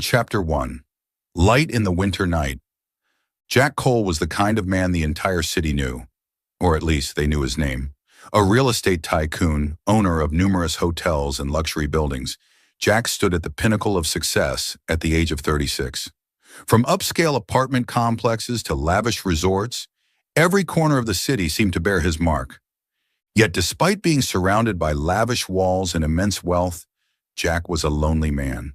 Chapter 1. Light in the Winter Night. Jack Cole was the kind of man the entire city knew, or at least they knew his name. A real estate tycoon, owner of numerous hotels and luxury buildings, Jack stood at the pinnacle of success at the age of 36. From upscale apartment complexes to lavish resorts, every corner of the city seemed to bear his mark. Yet despite being surrounded by lavish walls and immense wealth, Jack was a lonely man.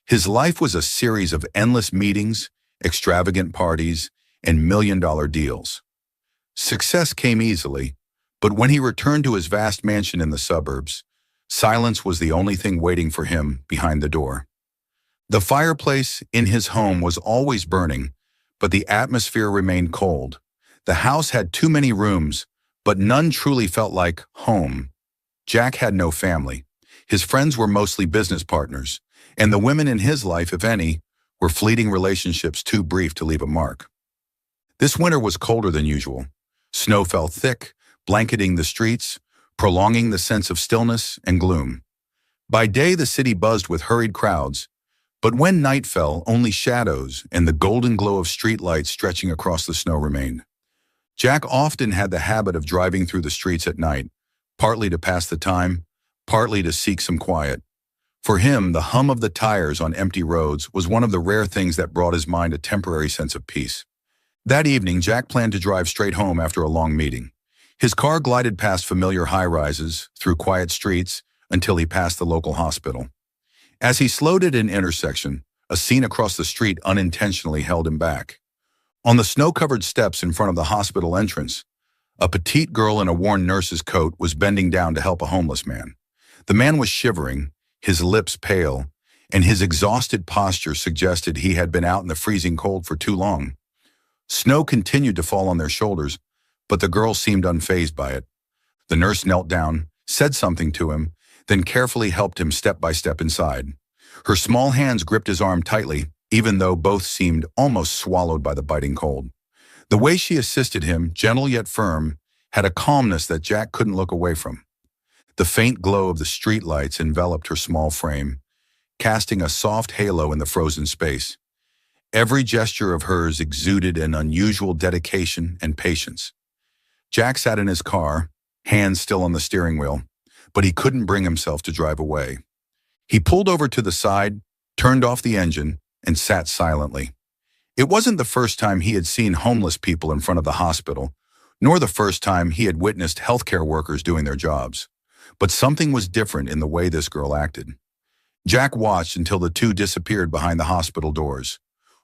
His life was a series of endless meetings, extravagant parties, and million-dollar deals. Success came easily, but when he returned to his vast mansion in the suburbs, silence was the only thing waiting for him behind the door. The fireplace in his home was always burning, but the atmosphere remained cold. The house had too many rooms, but none truly felt like home. Jack had no family. His friends were mostly business partners, and the women in his life, if any, were fleeting relationships too brief to leave a mark. This winter was colder than usual. Snow fell thick, blanketing the streets, prolonging the sense of stillness and gloom. By day, the city buzzed with hurried crowds, but when night fell, only shadows and the golden glow of streetlights stretching across the snow remained. Jack often had the habit of driving through the streets at night, partly to pass the time, partly to seek some quiet. For him, the hum of the tires on empty roads was one of the rare things that brought his mind a temporary sense of peace. That evening, Jack planned to drive straight home after a long meeting. His car glided past familiar high-rises, through quiet streets, until he passed the local hospital. As he slowed at an intersection, a scene across the street unintentionally held him back. On the snow-covered steps in front of the hospital entrance, a petite girl in a worn nurse's coat was bending down to help a homeless man. The man was shivering, his lips pale, and his exhausted posture suggested he had been out in the freezing cold for too long. Snow continued to fall on their shoulders, but the girl seemed unfazed by it. The nurse knelt down, said something to him, then carefully helped him step by step inside. Her small hands gripped his arm tightly, even though both seemed almost swallowed by the biting cold. The way she assisted him, gentle yet firm, had a calmness that Jack couldn't look away from. The faint glow of the streetlights enveloped her small frame, casting a soft halo in the frozen space. Every gesture of hers exuded an unusual dedication and patience. Jack sat in his car, hands still on the steering wheel, but he couldn't bring himself to drive away. He pulled over to the side, turned off the engine, and sat silently. It wasn't the first time he had seen homeless people in front of the hospital, nor the first time he had witnessed healthcare workers doing their jobs. But something was different in the way this girl acted. Jack watched until the two disappeared behind the hospital doors.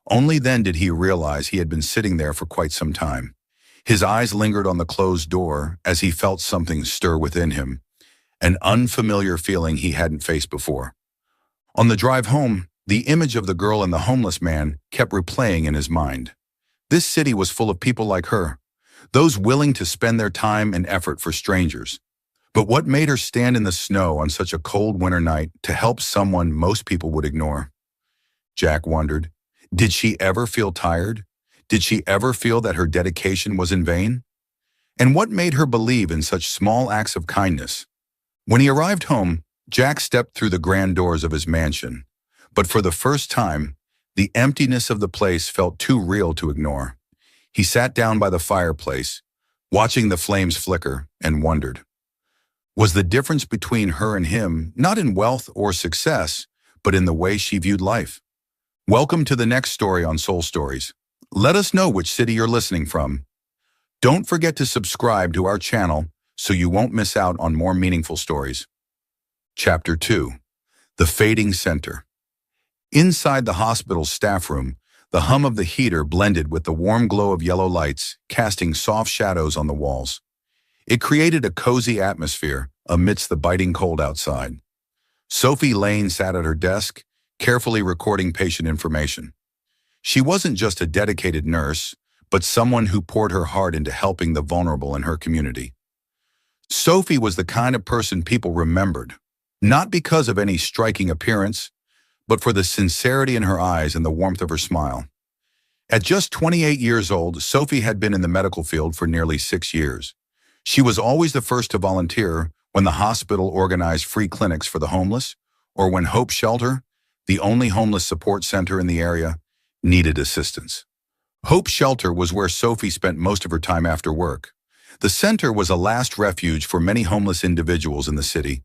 Only then did he realize he had been sitting there for quite some time. His eyes lingered on the closed door as he felt something stir within him, an unfamiliar feeling he hadn't faced before. On the drive home, the image of the girl and the homeless man kept replaying in his mind. This city was full of people like her, those willing to spend their time and effort for strangers. But what made her stand in the snow on such a cold winter night to help someone most people would ignore? Jack wondered. Did she ever feel tired? Did she ever feel that her dedication was in vain? And what made her believe in such small acts of kindness? When he arrived home, Jack stepped through the grand doors of his mansion. But for the first time, the emptiness of the place felt too real to ignore. He sat down by the fireplace, watching the flames flicker, and wondered. Was the difference between her and him not in wealth or success, but in the way she viewed life? Welcome to the next story on Soul Stories. Let us know which city you're listening from. Don't forget to subscribe to our channel so you won't miss out on more meaningful stories. Chapter 2. The Fading Center. Inside the hospital's staff room, the hum of the heater blended with the warm glow of yellow lights, casting soft shadows on the walls. It created a cozy atmosphere amidst the biting cold outside. Sophie Lane sat at her desk, carefully recording patient information. She wasn't just a dedicated nurse, but someone who poured her heart into helping the vulnerable in her community. Sophie was the kind of person people remembered, not because of any striking appearance, but for the sincerity in her eyes and the warmth of her smile. At just 28 years old, Sophie had been in the medical field for nearly 6 years. She was always the first to volunteer when the hospital organized free clinics for the homeless, or when Hope Shelter, the only homeless support center in the area, needed assistance. Hope Shelter was where Sophie spent most of her time after work. The center was a last refuge for many homeless individuals in the city,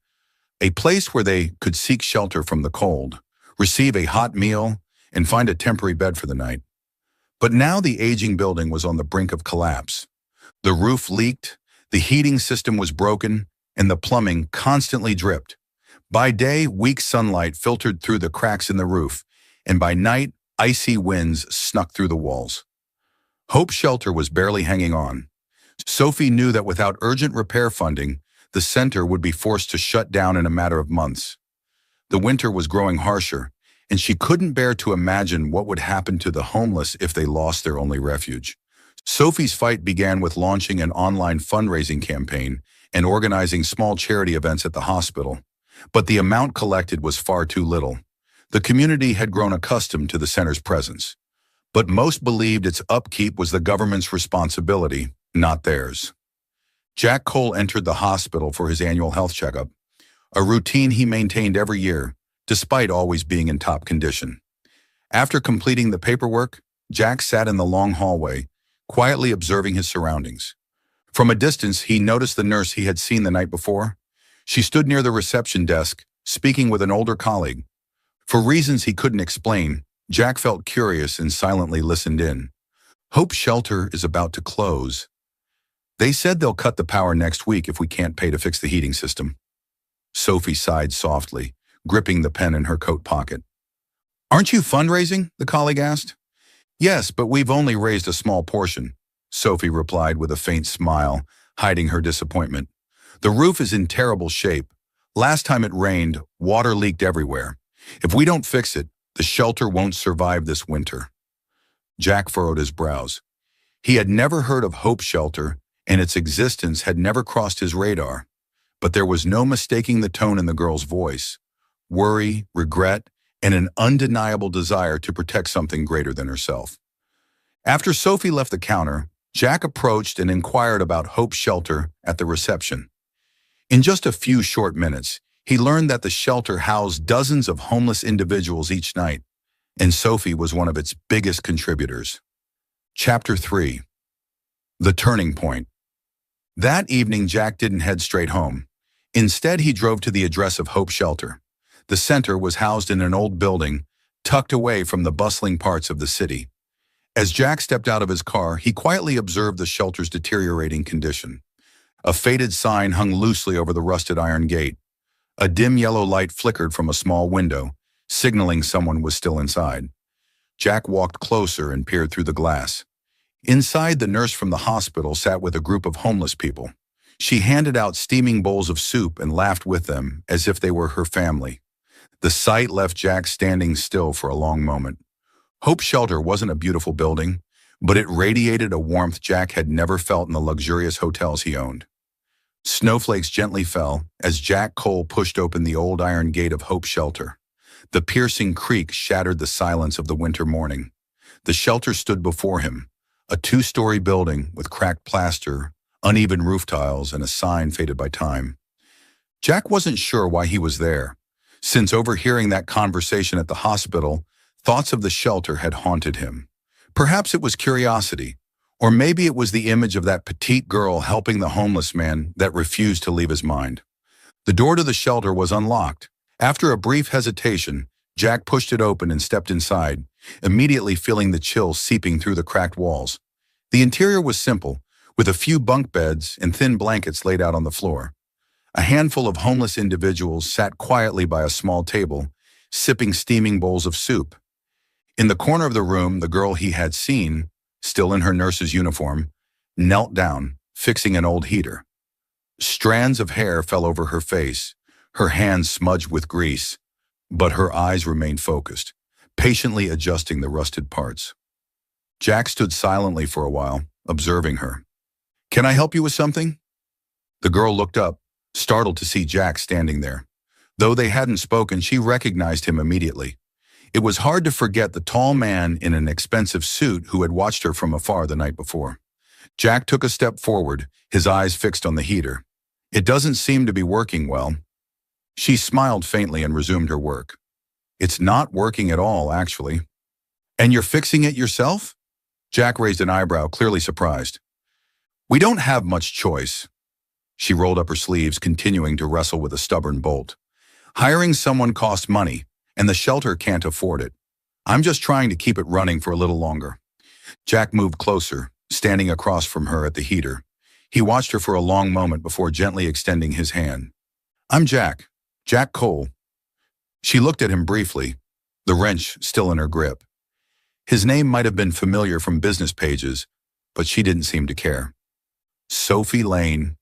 a place where they could seek shelter from the cold, receive a hot meal, and find a temporary bed for the night. But now the aging building was on the brink of collapse. The roof leaked, the heating system was broken, and the plumbing constantly dripped. By day, weak sunlight filtered through the cracks in the roof, and by night, icy winds snuck through the walls. Hope Shelter was barely hanging on. Sophie knew that without urgent repair funding, the center would be forced to shut down in a matter of months. The winter was growing harsher, and she couldn't bear to imagine what would happen to the homeless if they lost their only refuge. Sophie's fight began with launching an online fundraising campaign and organizing small charity events at the hospital. But the amount collected was far too little. The community had grown accustomed to the center's presence, but most believed its upkeep was the government's responsibility, not theirs. Jack Cole entered the hospital for his annual health checkup, a routine he maintained every year, despite always being in top condition. After completing the paperwork, Jack sat in the long hallway, quietly observing his surroundings. From a distance, he noticed the nurse he had seen the night before. She stood near the reception desk, speaking with an older colleague. For reasons he couldn't explain, Jack felt curious and silently listened in. Hope Shelter is about to close. They said they'll cut the power next week if we can't pay to fix the heating system. Sophie sighed softly, gripping the pen in her coat pocket. Aren't you fundraising? The colleague asked. Yes, but we've only raised a small portion, Sophie replied with a faint smile, hiding her disappointment. The roof is in terrible shape. Last time it rained, water leaked everywhere. If we don't fix it, the shelter won't survive this winter. Jack furrowed his brows. He had never heard of Hope Shelter, and its existence had never crossed his radar. But there was no mistaking the tone in the girl's voice. Worry, regret, and an undeniable desire to protect something greater than herself. After Sophie left the counter, Jack approached and inquired about Hope Shelter at the reception. In just a few short minutes, he learned that the shelter housed dozens of homeless individuals each night, and Sophie was one of its biggest contributors. Chapter 3. The Turning Point. That evening, Jack didn't head straight home. Instead, he drove to the address of Hope Shelter. The center was housed in an old building, tucked away from the bustling parts of the city. As Jack stepped out of his car, he quietly observed the shelter's deteriorating condition. A faded sign hung loosely over the rusted iron gate. A dim yellow light flickered from a small window, signaling someone was still inside. Jack walked closer and peered through the glass. Inside, the nurse from the hospital sat with a group of homeless people. She handed out steaming bowls of soup and laughed with them as if they were her family. The sight left Jack standing still for a long moment. Hope Shelter wasn't a beautiful building, but it radiated a warmth Jack had never felt in the luxurious hotels he owned. Snowflakes gently fell as Jack Cole pushed open the old iron gate of Hope Shelter. The piercing creak shattered the silence of the winter morning. The shelter stood before him, a two-story building with cracked plaster, uneven roof tiles, and a sign faded by time. Jack wasn't sure why he was there. Since overhearing that conversation at the hospital, thoughts of the shelter had haunted him. Perhaps it was curiosity, or maybe it was the image of that petite girl helping the homeless man that refused to leave his mind. The door to the shelter was unlocked. After a brief hesitation, Jack pushed it open and stepped inside, immediately feeling the chill seeping through the cracked walls. The interior was simple, with a few bunk beds and thin blankets laid out on the floor. A handful of homeless individuals sat quietly by a small table, sipping steaming bowls of soup. In the corner of the room, the girl he had seen, still in her nurse's uniform, knelt down, fixing an old heater. Strands of hair fell over her face, her hands smudged with grease, but her eyes remained focused, patiently adjusting the rusted parts. Jack stood silently for a while, observing her. "Can I help you with something?" The girl looked up, startled to see Jack standing there. Though they hadn't spoken, she recognized him immediately. It was hard to forget the tall man in an expensive suit who had watched her from afar the night before. Jack took a step forward, his eyes fixed on the heater. "It doesn't seem to be working well." She smiled faintly and resumed her work. It's not working at all, actually. And you're fixing it yourself? Jack raised an eyebrow, clearly surprised. We don't have much choice. She rolled up her sleeves, continuing to wrestle with a stubborn bolt. Hiring someone costs money, and the shelter can't afford it. I'm just trying to keep it running for a little longer. Jack moved closer, standing across from her at the heater. He watched her for a long moment before gently extending his hand. I'm Jack. Jack Cole. She looked at him briefly, the wrench still in her grip. His name might have been familiar from business pages, but she didn't seem to care. Sophie Lane.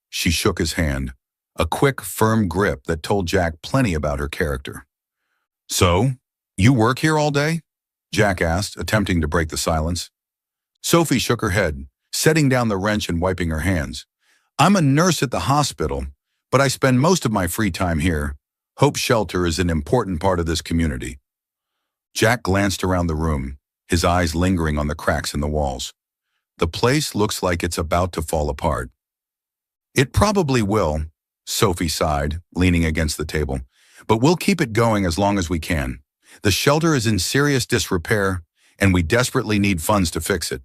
She shook his hand, a quick, firm grip that told Jack plenty about her character. So, you work here all day? Jack asked, attempting to break the silence. Sophie shook her head, setting down the wrench and wiping her hands. I'm a nurse at the hospital, but I spend most of my free time here. Hope Shelter is an important part of this community. Jack glanced around the room, his eyes lingering on the cracks in the walls. The place looks like it's about to fall apart. It probably will, Sophie sighed, leaning against the table. But we'll keep it going as long as we can. The shelter is in serious disrepair, and we desperately need funds to fix it.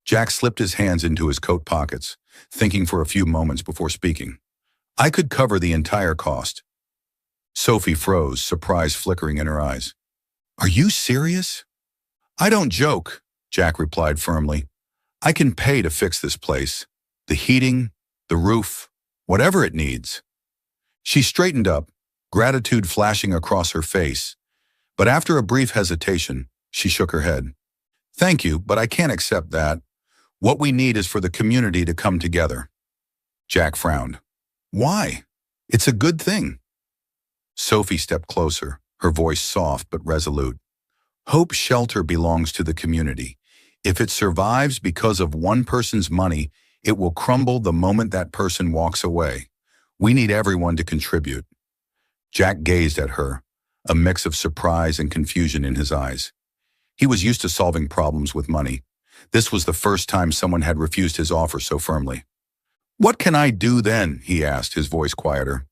Jack slipped his hands into his coat pockets, thinking for a few moments before speaking. I could cover the entire cost. Sophie froze, surprise flickering in her eyes. Are you serious? I don't joke, Jack replied firmly. I can pay to fix this place. The heating, the roof, whatever it needs. She straightened up, gratitude flashing across her face. But after a brief hesitation, she shook her head. Thank you, but I can't accept that. What we need is for the community to come together. Jack frowned. Why? It's a good thing. Sophie stepped closer, her voice soft but resolute. Hope Shelter belongs to the community. If it survives because of one person's money, it will crumble the moment that person walks away. We need everyone to contribute. Jack gazed at her, a mix of surprise and confusion in his eyes. He was used to solving problems with money. This was the first time someone had refused his offer so firmly. What can I do then? He asked, his voice quieter.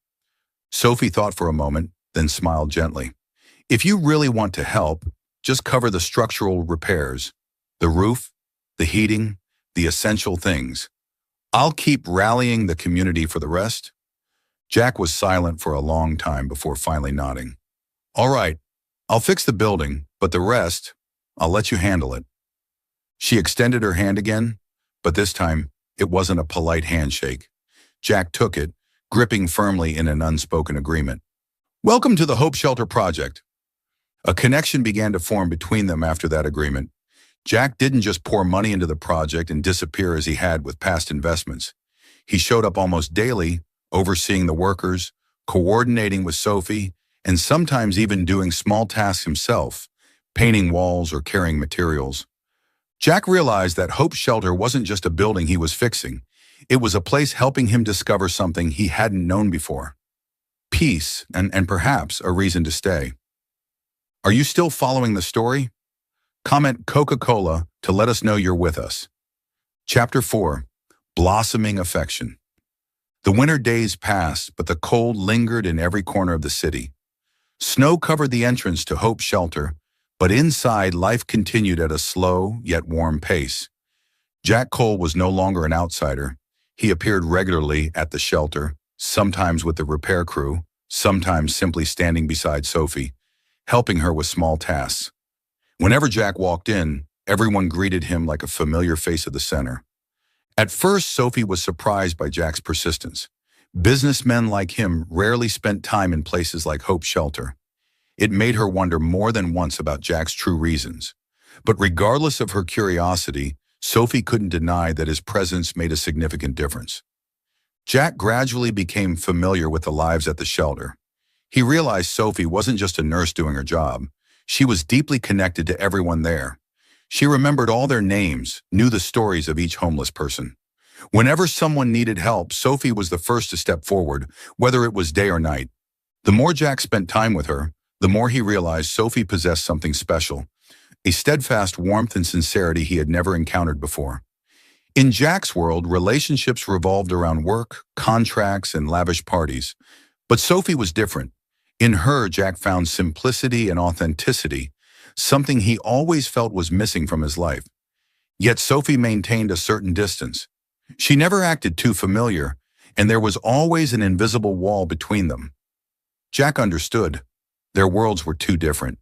Sophie thought for a moment, then smiled gently. If you really want to help, just cover the structural repairs, the roof, the heating, the essential things. I'll keep rallying the community for the rest. Jack was silent for a long time before finally nodding. All right, I'll fix the building, but the rest, I'll let you handle it. She extended her hand again, but this time it wasn't a polite handshake. Jack took it, gripping firmly in an unspoken agreement. Welcome to the Hope Shelter Project. A connection began to form between them after that agreement. Jack didn't just pour money into the project and disappear as he had with past investments. He showed up almost daily, overseeing the workers, coordinating with Sophie, and sometimes even doing small tasks himself, painting walls or carrying materials. Jack realized that Hope Shelter wasn't just a building he was fixing. It was a place helping him discover something he hadn't known before. Peace and perhaps a reason to stay. Are you still following the story? Comment Coca-Cola to let us know you're with us. Chapter 4. Blossoming Affection. The winter days passed, but the cold lingered in every corner of the city. Snow covered the entrance to Hope Shelter, but inside life continued at a slow yet warm pace. Jack Cole was no longer an outsider. He appeared regularly at the shelter, sometimes with the repair crew, sometimes simply standing beside Sophie, helping her with small tasks. Whenever Jack walked in, everyone greeted him like a familiar face of the center. At first, Sophie was surprised by Jack's persistence. Businessmen like him rarely spent time in places like Hope Shelter. It made her wonder more than once about Jack's true reasons. But regardless of her curiosity, Sophie couldn't deny that his presence made a significant difference. Jack gradually became familiar with the lives at the shelter. He realized Sophie wasn't just a nurse doing her job. She was deeply connected to everyone there. She remembered all their names, knew the stories of each homeless person. Whenever someone needed help, Sophie was the first to step forward, whether it was day or night. The more Jack spent time with her, the more he realized Sophie possessed something special, a steadfast warmth and sincerity he had never encountered before. In Jack's world, relationships revolved around work, contracts, and lavish parties. But Sophie was different. In her, Jack found simplicity and authenticity, something he always felt was missing from his life. Yet Sophie maintained a certain distance. She never acted too familiar, and there was always an invisible wall between them. Jack understood. Their worlds were too different.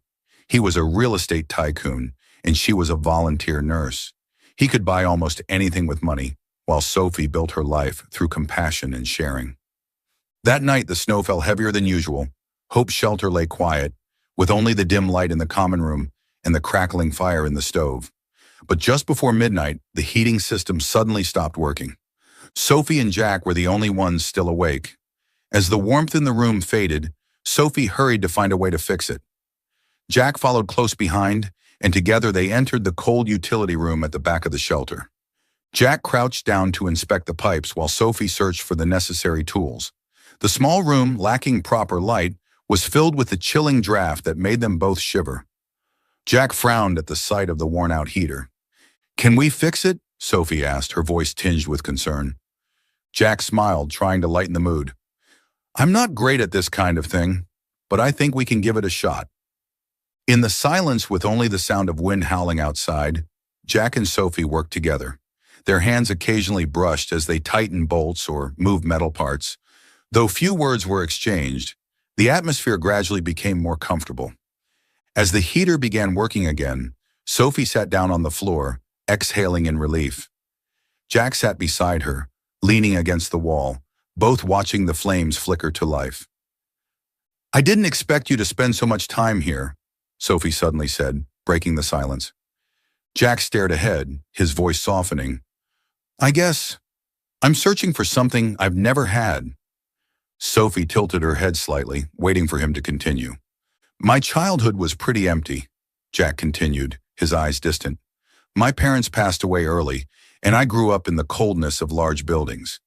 He was a real estate tycoon, and she was a volunteer nurse. He could buy almost anything with money, while Sophie built her life through compassion and sharing. That night, the snow fell heavier than usual. Hope's shelter lay quiet, with only the dim light in the common room and the crackling fire in the stove. But just before midnight, the heating system suddenly stopped working. Sophie and Jack were the only ones still awake. As the warmth in the room faded, Sophie hurried to find a way to fix it. Jack followed close behind, and together they entered the cold utility room at the back of the shelter. Jack crouched down to inspect the pipes while Sophie searched for the necessary tools. The small room, lacking proper light, was filled with the chilling draft that made them both shiver. Jack frowned at the sight of the worn-out heater. "Can we fix it?" Sophie asked, her voice tinged with concern. Jack smiled, trying to lighten the mood. "I'm not great at this kind of thing, but I think we can give it a shot." In the silence, with only the sound of wind howling outside, Jack and Sophie worked together. Their hands occasionally brushed as they tightened bolts or moved metal parts. Though few words were exchanged, the atmosphere gradually became more comfortable. As the heater began working again, Sophie sat down on the floor, exhaling in relief. Jack sat beside her, leaning against the wall, both watching the flames flicker to life. "I didn't expect you to spend so much time here," Sophie suddenly said, breaking the silence. Jack stared ahead, his voice softening. "I guess I'm searching for something I've never had." Sophie tilted her head slightly, waiting for him to continue. "My childhood was pretty empty," Jack continued, his eyes distant. "My parents passed away early, and I grew up in the coldness of large buildings.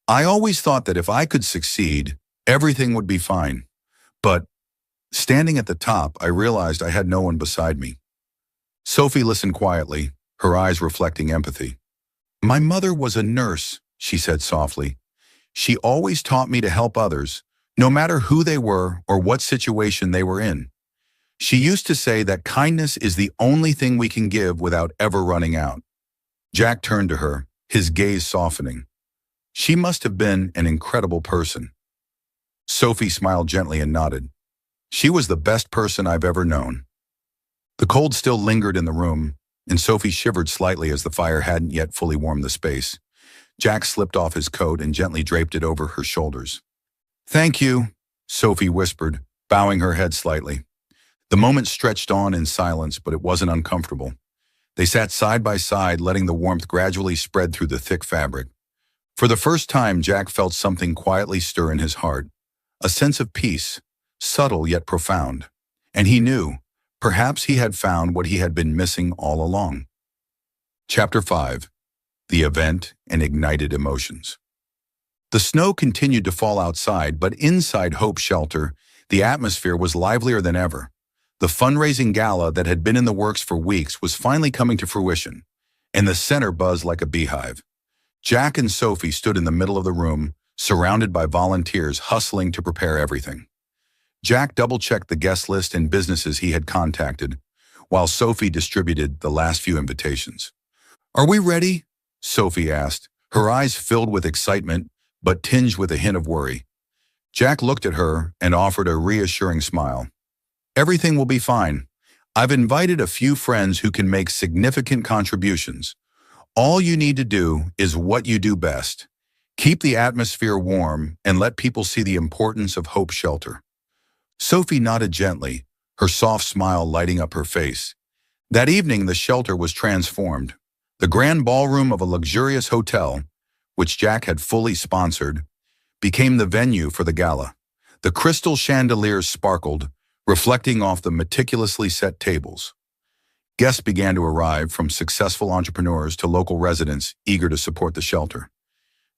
I always thought that if I could succeed, everything would be fine. But standing at the top, I realized I had no one beside me." Sophie listened quietly, her eyes reflecting empathy. "My mother was a nurse," she said softly. "She always taught me to help others, no matter who they were or what situation they were in. She used to say that kindness is the only thing we can give without ever running out." Jack turned to her, his gaze softening. "She must have been an incredible person." Sophie smiled gently and nodded. "She was the best person I've ever known." The cold still lingered in the room, and Sophie shivered slightly as the fire hadn't yet fully warmed the space. Jack slipped off his coat and gently draped it over her shoulders. "Thank you," Sophie whispered, bowing her head slightly. The moment stretched on in silence, but it wasn't uncomfortable. They sat side by side, letting the warmth gradually spread through the thick fabric. For the first time, Jack felt something quietly stir in his heart, a sense of peace, subtle yet profound. And he knew, perhaps he had found what he had been missing all along. Chapter 5. The Event and Ignited Emotions. The snow continued to fall outside, but inside Hope's shelter, the atmosphere was livelier than ever. The fundraising gala that had been in the works for weeks was finally coming to fruition, and the center buzzed like a beehive. Jack and Sophie stood in the middle of the room, surrounded by volunteers hustling to prepare everything. Jack double-checked the guest list and businesses he had contacted, while Sophie distributed the last few invitations. "Are we ready?" Sophie asked, her eyes filled with excitement, but tinged with a hint of worry. Jack looked at her and offered a reassuring smile. "Everything will be fine. I've invited a few friends who can make significant contributions. All you need to do is what you do best. Keep the atmosphere warm and let people see the importance of Hope's shelter." Sophie nodded gently, her soft smile lighting up her face. That evening, the shelter was transformed. The grand ballroom of a luxurious hotel, which Jack had fully sponsored, became the venue for the gala. The crystal chandeliers sparkled, reflecting off the meticulously set tables. Guests began to arrive, from successful entrepreneurs to local residents eager to support the shelter.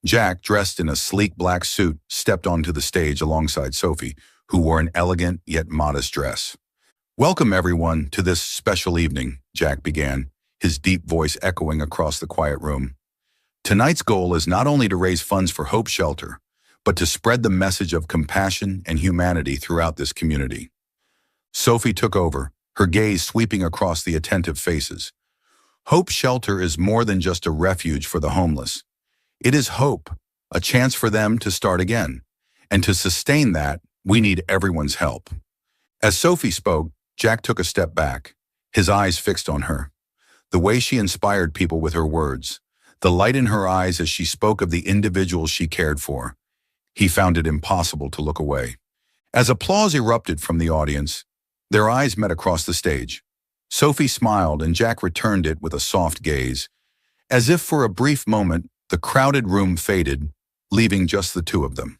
Jack, dressed in a sleek black suit, stepped onto the stage alongside Sophie, who wore an elegant yet modest dress. "Welcome, everyone, to this special evening," Jack began, his deep voice echoing across the quiet room. "Tonight's goal is not only to raise funds for Hope Shelter, but to spread the message of compassion and humanity throughout this community. Sophie took over, her gaze sweeping across the attentive faces. Hope Shelter is more than just a refuge for the homeless. It is hope, a chance for them to start again. And to sustain that, we need everyone's help. As Sophie spoke, Jack took a step back, his eyes fixed on her. The way she inspired people with her words, the light in her eyes as she spoke of the individuals she cared for. He found it impossible to look away. As applause erupted from the audience, their eyes met across the stage. Sophie smiled and Jack returned it with a soft gaze. As if for a brief moment, the crowded room faded, leaving just the two of them.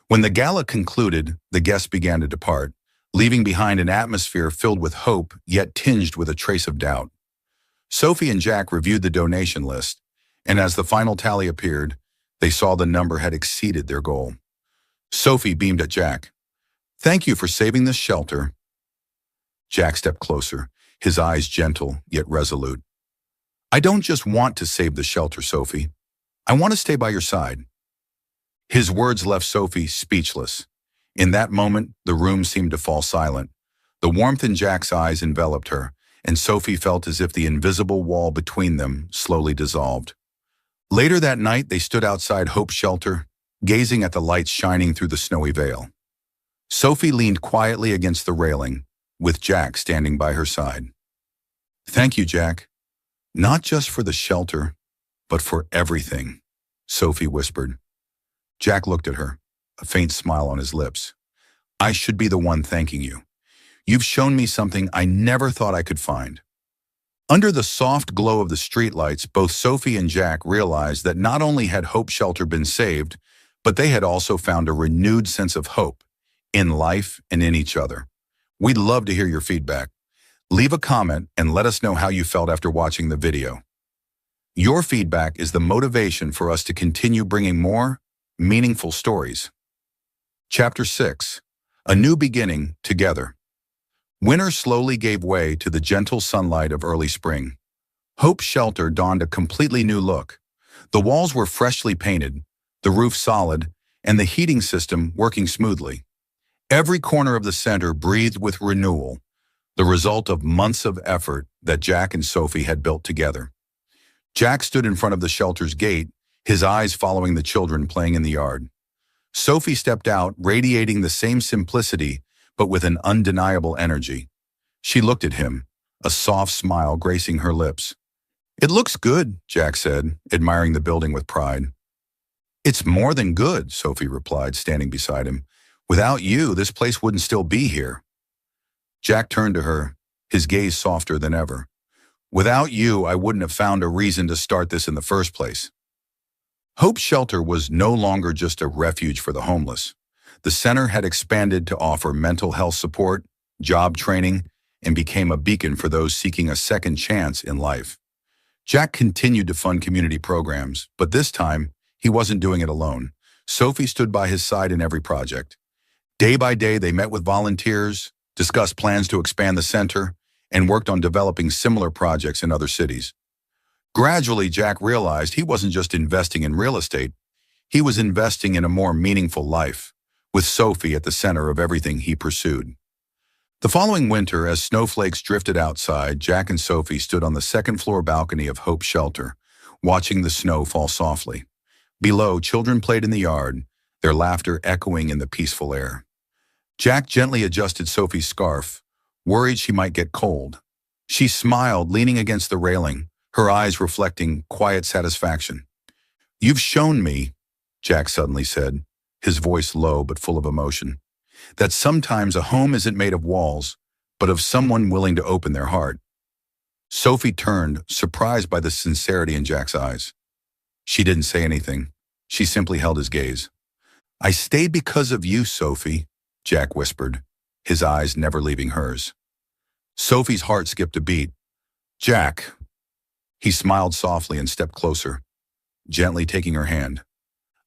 When the gala concluded, the guests began to depart, leaving behind an atmosphere filled with hope, yet tinged with a trace of doubt. Sophie and Jack reviewed the donation list, and as the final tally appeared, they saw the number had exceeded their goal. Sophie beamed at Jack. "Thank you for saving this shelter." Jack stepped closer, his eyes gentle yet resolute. "I don't just want to save the shelter, Sophie. I want to stay by your side." His words left Sophie speechless. In that moment, the room seemed to fall silent. The warmth in Jack's eyes enveloped her, and Sophie felt as if the invisible wall between them slowly dissolved. Later that night, they stood outside Hope Shelter, gazing at the lights shining through the snowy veil. Sophie leaned quietly against the railing, with Jack standing by her side. "Thank you, Jack. Not just for the shelter, but for everything," Sophie whispered. Jack looked at her, a faint smile on his lips. "I should be the one thanking you. You've shown me something I never thought I could find." Under the soft glow of the streetlights, both Sophie and Jack realized that not only had Hope Shelter been saved, but they had also found a renewed sense of hope in life and in each other. We'd love to hear your feedback. Leave a comment and let us know how you felt after watching the video. Your feedback is the motivation for us to continue bringing more meaningful stories. Chapter 6. A New Beginning Together. Winter slowly gave way to the gentle sunlight of early spring. Hope Shelter donned a completely new look. The walls were freshly painted, the roof solid, and the heating system working smoothly. Every corner of the center breathed with renewal, the result of months of effort that Jack and Sophie had built together. Jack stood in front of the shelter's gate, his eyes following the children playing in the yard. Sophie stepped out, radiating the same simplicity, but with an undeniable energy. She looked at him, a soft smile gracing her lips. "It looks good," Jack said, admiring the building with pride. "It's more than good," Sophie replied, standing beside him. "Without you, this place wouldn't still be here." Jack turned to her, his gaze softer than ever. "Without you, I wouldn't have found a reason to start this in the first place." Hope Shelter was no longer just a refuge for the homeless. The center had expanded to offer mental health support, job training, and became a beacon for those seeking a second chance in life. Jack continued to fund community programs, but this time, he wasn't doing it alone. Sophie stood by his side in every project. Day by day, they met with volunteers, discussed plans to expand the center, and worked on developing similar projects in other cities. Gradually, Jack realized he wasn't just investing in real estate, he was investing in a more meaningful life, with Sophie at the center of everything he pursued. The following winter, as snowflakes drifted outside, Jack and Sophie stood on the second-floor balcony of Hope Shelter, watching the snow fall softly. Below, children played in the yard, their laughter echoing in the peaceful air. Jack gently adjusted Sophie's scarf, worried she might get cold. She smiled, leaning against the railing, her eyes reflecting quiet satisfaction. "You've shown me," Jack suddenly said, his voice low but full of emotion, "that sometimes a home isn't made of walls, but of someone willing to open their heart." Sophie turned, surprised by the sincerity in Jack's eyes. She didn't say anything. She simply held his gaze. "I stayed because of you, Sophie," Jack whispered, his eyes never leaving hers. Sophie's heart skipped a beat. "Jack." He smiled softly and stepped closer, gently taking her hand.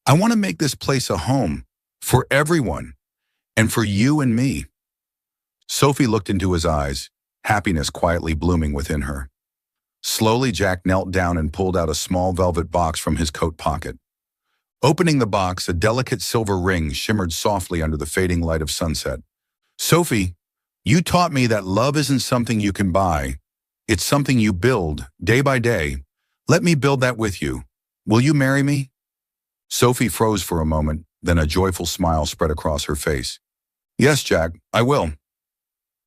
"I want to make this place a home for everyone, and for you and me." Sophie looked into his eyes, happiness quietly blooming within her. Slowly, Jack knelt down and pulled out a small velvet box from his coat pocket. Opening the box, a delicate silver ring shimmered softly under the fading light of sunset. Sophie, you taught me that love isn't something you can buy. It's something you build, day by day. Let me build that with you. Will you marry me? Sophie froze for a moment, then a joyful smile spread across her face. Yes, Jack, I will.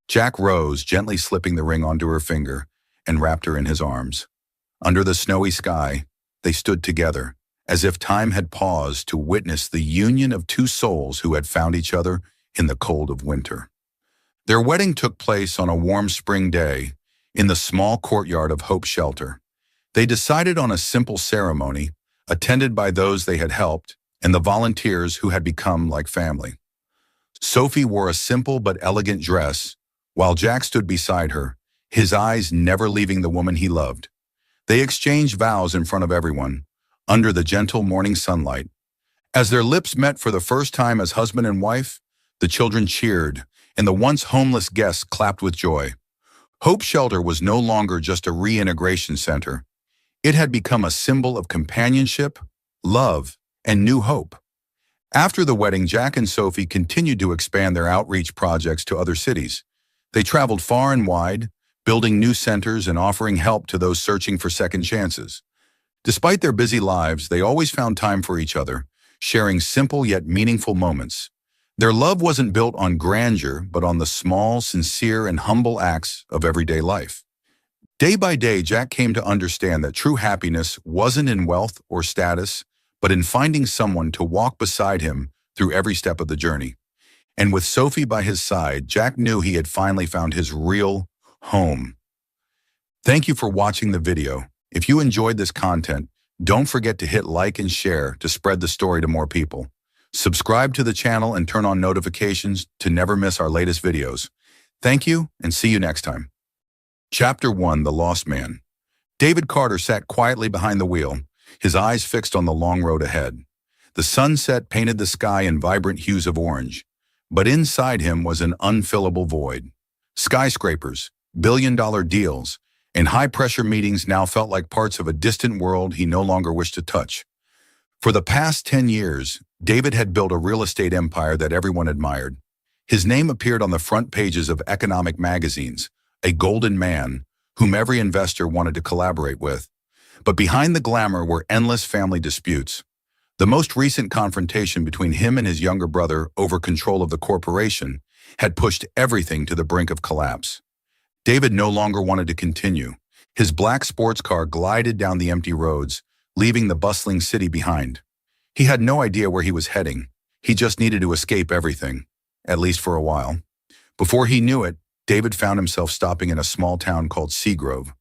Jack rose, gently slipping the ring onto her finger, and wrapped her in his arms. Under the snowy sky, they stood together, as if time had paused to witness the union of two souls who had found each other in the cold of winter. Their wedding took place on a warm spring day in the small courtyard of Hope Shelter. They decided on a simple ceremony, attended by those they had helped and the volunteers who had become like family. Sophie wore a simple but elegant dress, while Jack stood beside her, his eyes never leaving the woman he loved. They exchanged vows in front of everyone, under the gentle morning sunlight. As their lips met for the first time as husband and wife, the children cheered, and the once homeless guests clapped with joy. Hope Shelter was no longer just a reintegration center. It had become a symbol of companionship, love, and new hope. After the wedding, Jack and Sophie continued to expand their outreach projects to other cities. They traveled far and wide, building new centers and offering help to those searching for second chances. Despite their busy lives, they always found time for each other, sharing simple yet meaningful moments. Their love wasn't built on grandeur, but on the small, sincere, and humble acts of everyday life. Day by day, Jack came to understand that true happiness wasn't in wealth or status, but in finding someone to walk beside him through every step of the journey. And with Sophie by his side, Jack knew he had finally found his real home. Thank you for watching the video. If you enjoyed this content, don't forget to hit like and share to spread the story to more people. Subscribe to the channel and turn on notifications to never miss our latest videos. Thank you, and see you next time. Chapter 1: The Lost Man. David Carter sat quietly behind the wheel, his eyes fixed on the long road ahead. The sunset painted the sky in vibrant hues of orange, but inside him was an unfillable void. Skyscrapers, billion-dollar deals, and high-pressure meetings now felt like parts of a distant world he no longer wished to touch. For the past 10 years, David had built a real estate empire that everyone admired. His name appeared on the front pages of economic magazines, a golden man whom every investor wanted to collaborate with. But behind the glamour were endless family disputes. The most recent confrontation between him and his younger brother over control of the corporation had pushed everything to the brink of collapse. David no longer wanted to continue. His black sports car glided down the empty roads, leaving the bustling city behind. He had no idea where he was heading. He just needed to escape everything, at least for a while. Before he knew it, David found himself stopping in a small town called Seagrove,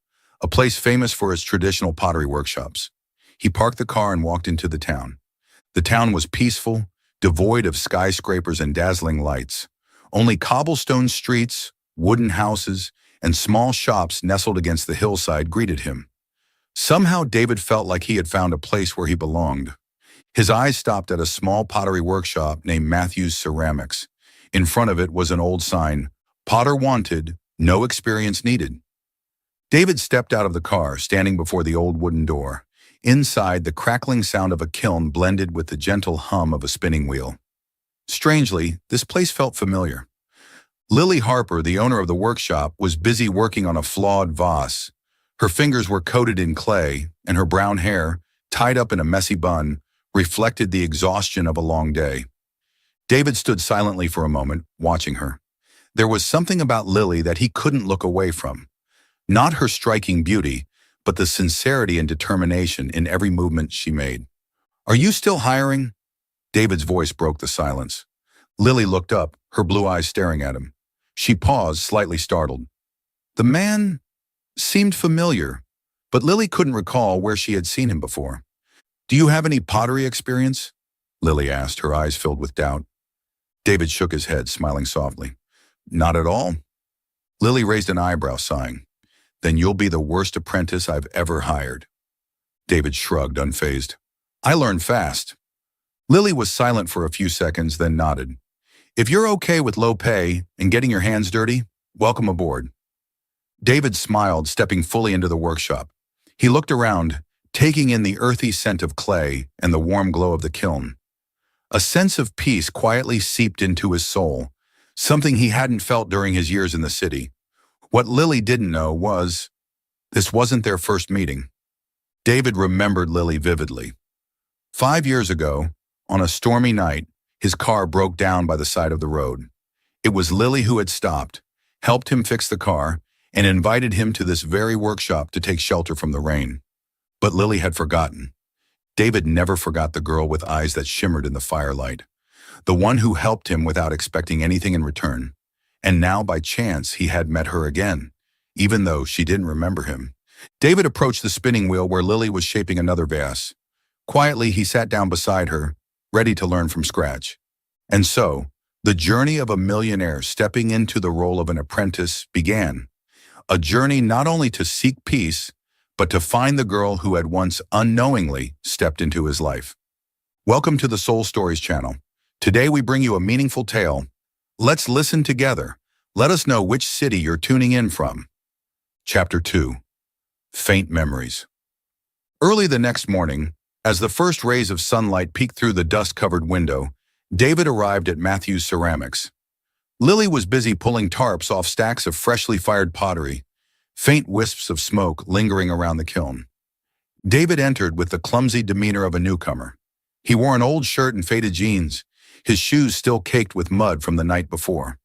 a place famous for its traditional pottery workshops. He parked the car and walked into the town. The town was peaceful, devoid of skyscrapers and dazzling lights. Only cobblestone streets, wooden houses, and small shops nestled against the hillside greeted him. Somehow David felt like he had found a place where he belonged. His eyes stopped at a small pottery workshop named Matthew's Ceramics. In front of it was an old sign, "Potter wanted, no experience needed." David stepped out of the car, standing before the old wooden door. Inside, the crackling sound of a kiln blended with the gentle hum of a spinning wheel. Strangely, this place felt familiar. Lily Harper, the owner of the workshop, was busy working on a flawed vase. Her fingers were coated in clay, and her brown hair, tied up in a messy bun, reflected the exhaustion of a long day. David stood silently for a moment, watching her. There was something about Lily that he couldn't look away from. Not her striking beauty, but the sincerity and determination in every movement she made. "Are you still hiring?" David's voice broke the silence. Lily looked up, her blue eyes staring at him. She paused, slightly startled. The man seemed familiar, but Lily couldn't recall where she had seen him before. "Do you have any pottery experience?" Lily asked, her eyes filled with doubt. David shook his head, smiling softly. "Not at all." Lily raised an eyebrow, sighing. "Then you'll be the worst apprentice I've ever hired." David shrugged, unfazed. "I learn fast." Lily was silent for a few seconds, then nodded. "If you're okay with low pay and getting your hands dirty, welcome aboard." David smiled, stepping fully into the workshop. He looked around, taking in the earthy scent of clay and the warm glow of the kiln. A sense of peace quietly seeped into his soul, something he hadn't felt during his years in the city. What Lily didn't know was, this wasn't their first meeting. David remembered Lily vividly. 5 years ago, on a stormy night, his car broke down by the side of the road. It was Lily who had stopped, helped him fix the car, and invited him to this very workshop to take shelter from the rain. But Lily had forgotten. David never forgot the girl with eyes that shimmered in the firelight, the one who helped him without expecting anything in return. And now, by chance, he had met her again, even though she didn't remember him. David approached the spinning wheel where Lily was shaping another vase. Quietly, he sat down beside her, ready to learn from scratch. And so, the journey of a millionaire stepping into the role of an apprentice began. A journey not only to seek peace, but to find the girl who had once unknowingly stepped into his life. Welcome to the Soul Stories channel. Today we bring you a meaningful tale. Let's listen together. Let us know which city you're tuning in from. Chapter 2. Faint Memories. Early the next morning, as the first rays of sunlight peeked through the dust-covered window, David arrived at Matthew's Ceramics. Lily was busy pulling tarps off stacks of freshly fired pottery, faint wisps of smoke lingering around the kiln. David entered with the clumsy demeanor of a newcomer. He wore an old shirt and faded jeans, his shoes still caked with mud from the night before.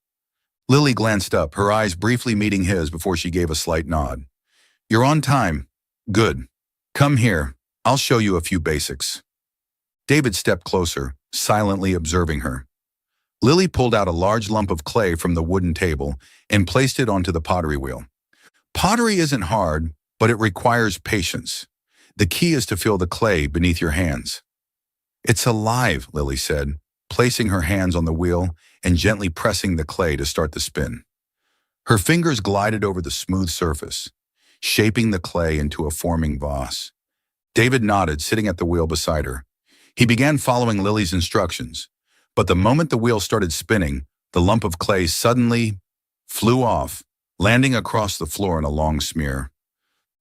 Lily glanced up, her eyes briefly meeting his before she gave a slight nod. "You're on time. Good. Come here. I'll show you a few basics." David stepped closer, silently observing her. Lily pulled out a large lump of clay from the wooden table and placed it onto the pottery wheel. Pottery isn't hard, but it requires patience. The key is to feel the clay beneath your hands. "It's alive," Lily said, placing her hands on the wheel and gently pressing the clay to start the spin. Her fingers glided over the smooth surface, shaping the clay into a forming vase. David nodded, sitting at the wheel beside her. He began following Lily's instructions, but the moment the wheel started spinning, the lump of clay suddenly flew off, landing across the floor in a long smear.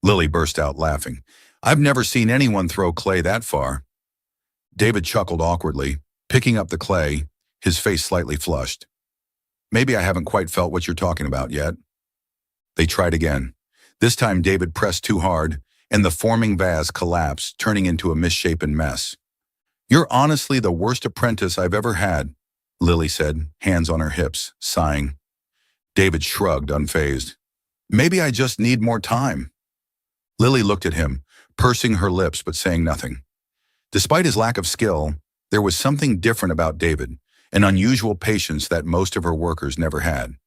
Lily burst out laughing. "I've never seen anyone throw clay that far." David chuckled awkwardly, picking up the clay, his face slightly flushed. "Maybe I haven't quite felt what you're talking about yet." They tried again. This time David pressed too hard, and the forming vase collapsed, turning into a misshapen mess. "You're honestly the worst apprentice I've ever had," Lily said, hands on her hips, sighing. David shrugged, unfazed. "Maybe I just need more time." Lily looked at him, pursing her lips but saying nothing. Despite his lack of skill, there was something different about David, an unusual patience that most of her workers never had.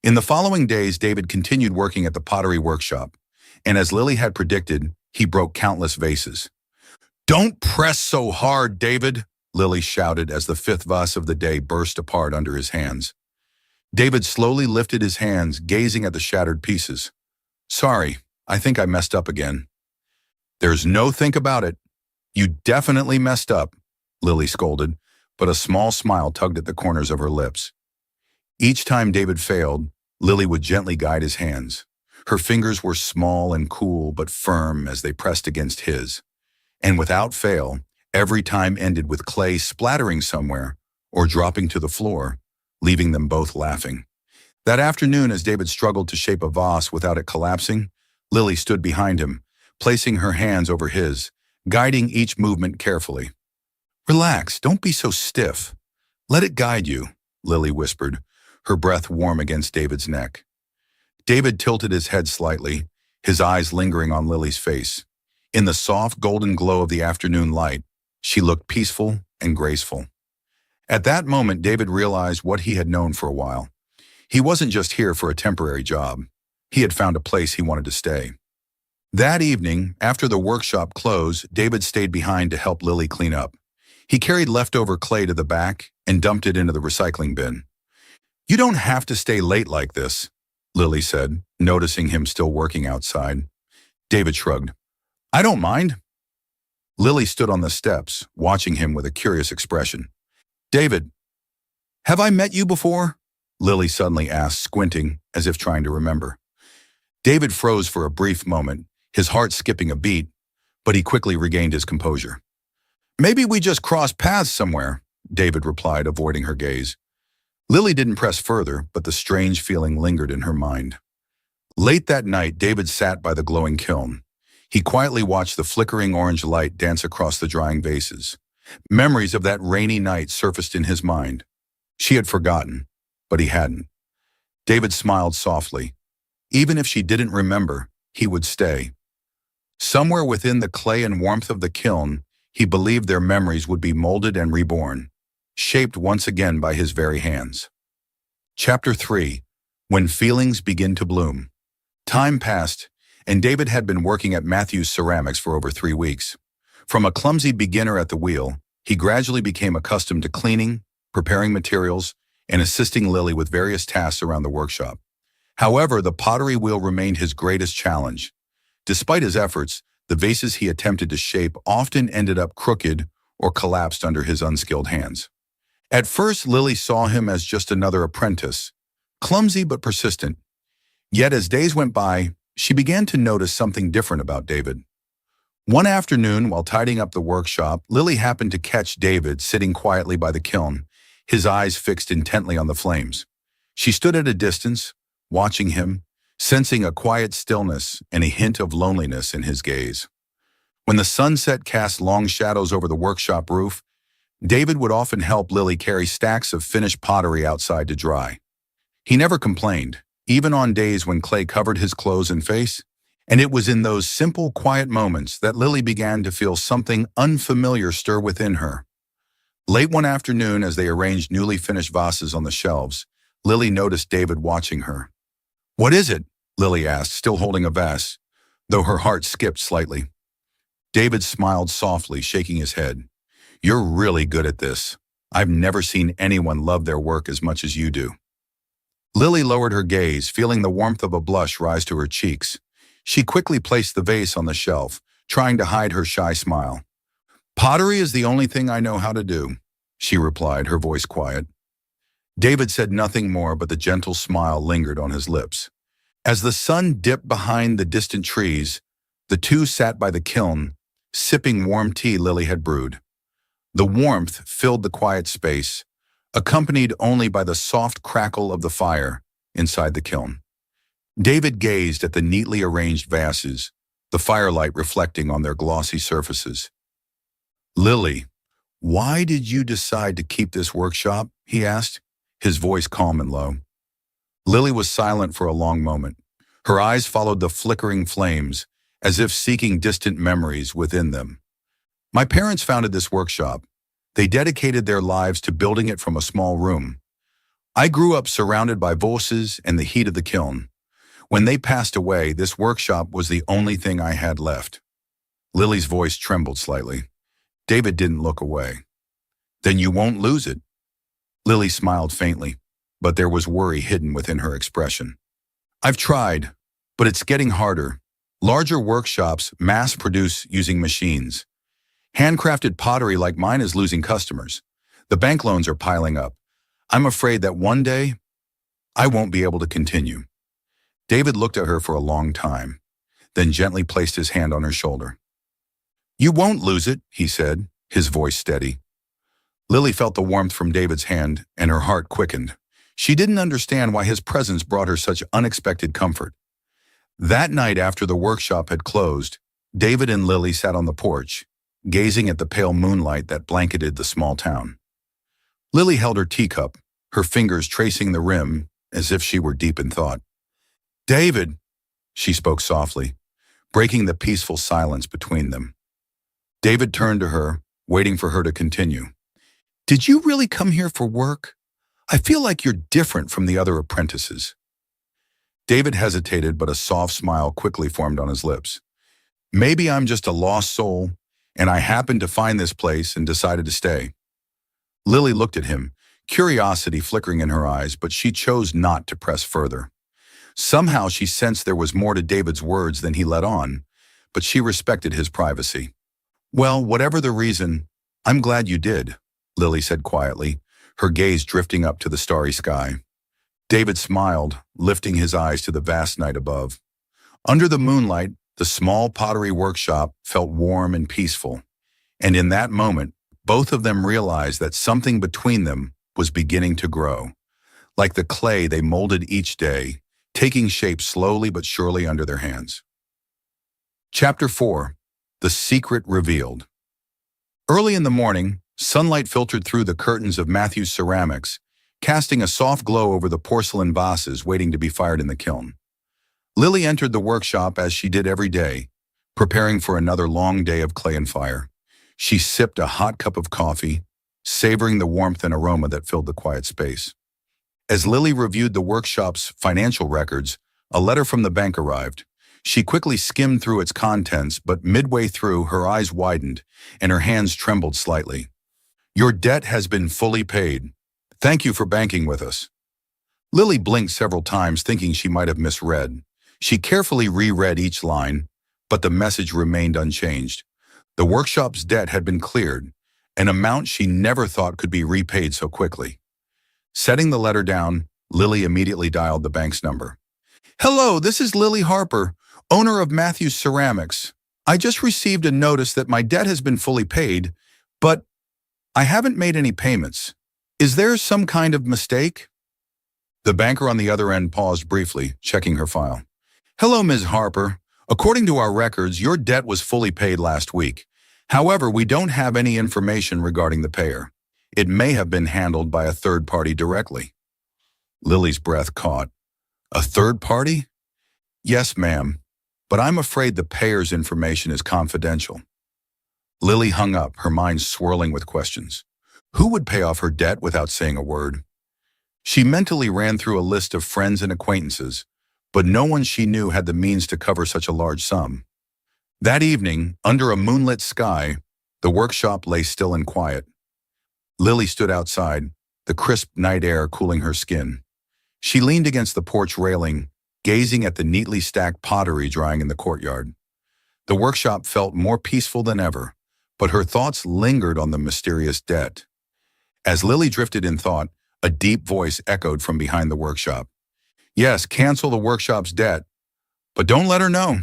In the following days, David continued working at the pottery workshop, and as Lily had predicted, he broke countless vases. "Don't press so hard, David," Lily shouted as the fifth vase of the day burst apart under his hands. David slowly lifted his hands, gazing at the shattered pieces. "Sorry, I think I messed up again." "There's no think about it. You definitely messed up," Lily scolded, but a small smile tugged at the corners of her lips. Each time David failed, Lily would gently guide his hands. Her fingers were small and cool but firm as they pressed against his. And without fail, every time ended with clay splattering somewhere or dropping to the floor, leaving them both laughing. That afternoon, as David struggled to shape a vase without it collapsing, Lily stood behind him, placing her hands over his, guiding each movement carefully. "Relax, don't be so stiff. Let it guide you," Lily whispered, her breath warm against David's neck. David tilted his head slightly, his eyes lingering on Lily's face. In the soft golden glow of the afternoon light, she looked peaceful and graceful. At that moment, David realized what he had known for a while. He wasn't just here for a temporary job. He had found a place he wanted to stay. That evening, after the workshop closed, David stayed behind to help Lily clean up. He carried leftover clay to the back and dumped it into the recycling bin. "You don't have to stay late like this," Lily said, noticing him still working outside. David shrugged. "I don't mind." Lily stood on the steps, watching him with a curious expression. "David, have I met you before?" Lily suddenly asked, squinting, as if trying to remember. David froze for a brief moment, his heart skipping a beat, but he quickly regained his composure. "Maybe we just crossed paths somewhere," David replied, avoiding her gaze. Lily didn't press further, but the strange feeling lingered in her mind. Late that night, David sat by the glowing kiln. He quietly watched the flickering orange light dance across the drying vases. Memories of that rainy night surfaced in his mind. She had forgotten, but he hadn't. David smiled softly. Even if she didn't remember, he would stay. Somewhere within the clay and warmth of the kiln, he believed their memories would be molded and reborn, shaped once again by his very hands. Chapter 3. When Feelings Begin to Bloom. Time passed, and David had been working at Matthew's Ceramics for over 3 weeks. From a clumsy beginner at the wheel, he gradually became accustomed to cleaning, preparing materials, and assisting Lily with various tasks around the workshop. However, the pottery wheel remained his greatest challenge. Despite his efforts, the vases he attempted to shape often ended up crooked or collapsed under his unskilled hands. At first, Lily saw him as just another apprentice, clumsy but persistent. Yet as days went by, she began to notice something different about David. One afternoon, while tidying up the workshop, Lily happened to catch David sitting quietly by the kiln, his eyes fixed intently on the flames. She stood at a distance, watching him, sensing a quiet stillness and a hint of loneliness in his gaze. When the sunset cast long shadows over the workshop roof, David would often help Lily carry stacks of finished pottery outside to dry. He never complained, even on days when clay covered his clothes and face, and it was in those simple, quiet moments that Lily began to feel something unfamiliar stir within her. Late one afternoon, as they arranged newly finished vases on the shelves, Lily noticed David watching her. "What is it?" Lily asked, still holding a vase, though her heart skipped slightly. David smiled softly, shaking his head. "You're really good at this. I've never seen anyone love their work as much as you do." Lily lowered her gaze, feeling the warmth of a blush rise to her cheeks. She quickly placed the vase on the shelf, trying to hide her shy smile. "Pottery is the only thing I know how to do," she replied, her voice quiet. David said nothing more, but the gentle smile lingered on his lips. As the sun dipped behind the distant trees, the two sat by the kiln, sipping warm tea Lily had brewed. The warmth filled the quiet space, accompanied only by the soft crackle of the fire inside the kiln. David gazed at the neatly arranged vases, the firelight reflecting on their glossy surfaces. "Lily, why did you decide to keep this workshop?" he asked, his voice calm and low. Lily was silent for a long moment. Her eyes followed the flickering flames, as if seeking distant memories within them. "My parents founded this workshop. They dedicated their lives to building it from a small room. I grew up surrounded by voices and the heat of the kiln. When they passed away, this workshop was the only thing I had left." Lily's voice trembled slightly. David didn't look away. "Then you won't lose it." Lily smiled faintly, but there was worry hidden within her expression. "I've tried, but it's getting harder. Larger workshops mass-produce using machines. Handcrafted pottery like mine is losing customers. The bank loans are piling up. I'm afraid that one day, I won't be able to continue." David looked at her for a long time, then gently placed his hand on her shoulder. "You won't lose it," he said, his voice steady. Lily felt the warmth from David's hand, and her heart quickened. She didn't understand why his presence brought her such unexpected comfort. That night after the workshop had closed, David and Lily sat on the porch, gazing at the pale moonlight that blanketed the small town. Lily held her teacup, her fingers tracing the rim as if she were deep in thought. "David," she spoke softly, breaking the peaceful silence between them. David turned to her, waiting for her to continue. "Did you really come here for work? I feel like you're different from the other apprentices." David hesitated, but a soft smile quickly formed on his lips. "Maybe I'm just a lost soul, and I happened to find this place and decided to stay." Lily looked at him, curiosity flickering in her eyes, but she chose not to press further. Somehow she sensed there was more to David's words than he let on, but she respected his privacy. "Well, whatever the reason, I'm glad you did," Lily said quietly, her gaze drifting up to the starry sky. David smiled, lifting his eyes to the vast night above. Under the moonlight, The small pottery workshop felt warm and peaceful, and in that moment, both of them realized that something between them was beginning to grow. Like the clay they molded each day, taking shape slowly but surely under their hands. Chapter 4. The Secret Revealed. Early in the morning, sunlight filtered through the curtains of Matthew's Ceramics, casting a soft glow over the porcelain vases waiting to be fired in the kiln. Lily entered the workshop as she did every day, preparing for another long day of clay and fire. She sipped a hot cup of coffee, savoring the warmth and aroma that filled the quiet space. As Lily reviewed the workshop's financial records, a letter from the bank arrived. She quickly skimmed through its contents, but midway through, her eyes widened and her hands trembled slightly. "Your debt has been fully paid. Thank you for banking with us." Lily blinked several times, thinking she might have misread. She carefully reread each line, but the message remained unchanged. The workshop's debt had been cleared, an amount she never thought could be repaid so quickly. Setting the letter down, Lily immediately dialed the bank's number. "Hello, this is Lily Harper, owner of Matthew's Ceramics. I just received a notice that my debt has been fully paid, but I haven't made any payments. Is there some kind of mistake?" The banker on the other end paused briefly, checking her file. "Hello, Ms. Harper. According to our records, your debt was fully paid last week. However, we don't have any information regarding the payer. It may have been handled by a third party directly." Lily's breath caught. "A third party?" "Yes, ma'am, but I'm afraid the payer's information is confidential." Lily hung up, her mind swirling with questions. Who would pay off her debt without saying a word? She mentally ran through a list of friends and acquaintances, but no one she knew had the means to cover such a large sum. That evening, under a moonlit sky, the workshop lay still and quiet. Lily stood outside, the crisp night air cooling her skin. She leaned against the porch railing, gazing at the neatly stacked pottery drying in the courtyard. The workshop felt more peaceful than ever, but her thoughts lingered on the mysterious debt. As Lily drifted in thought, a deep voice echoed from behind the workshop. "Yes, cancel the workshop's debt, but don't let her know."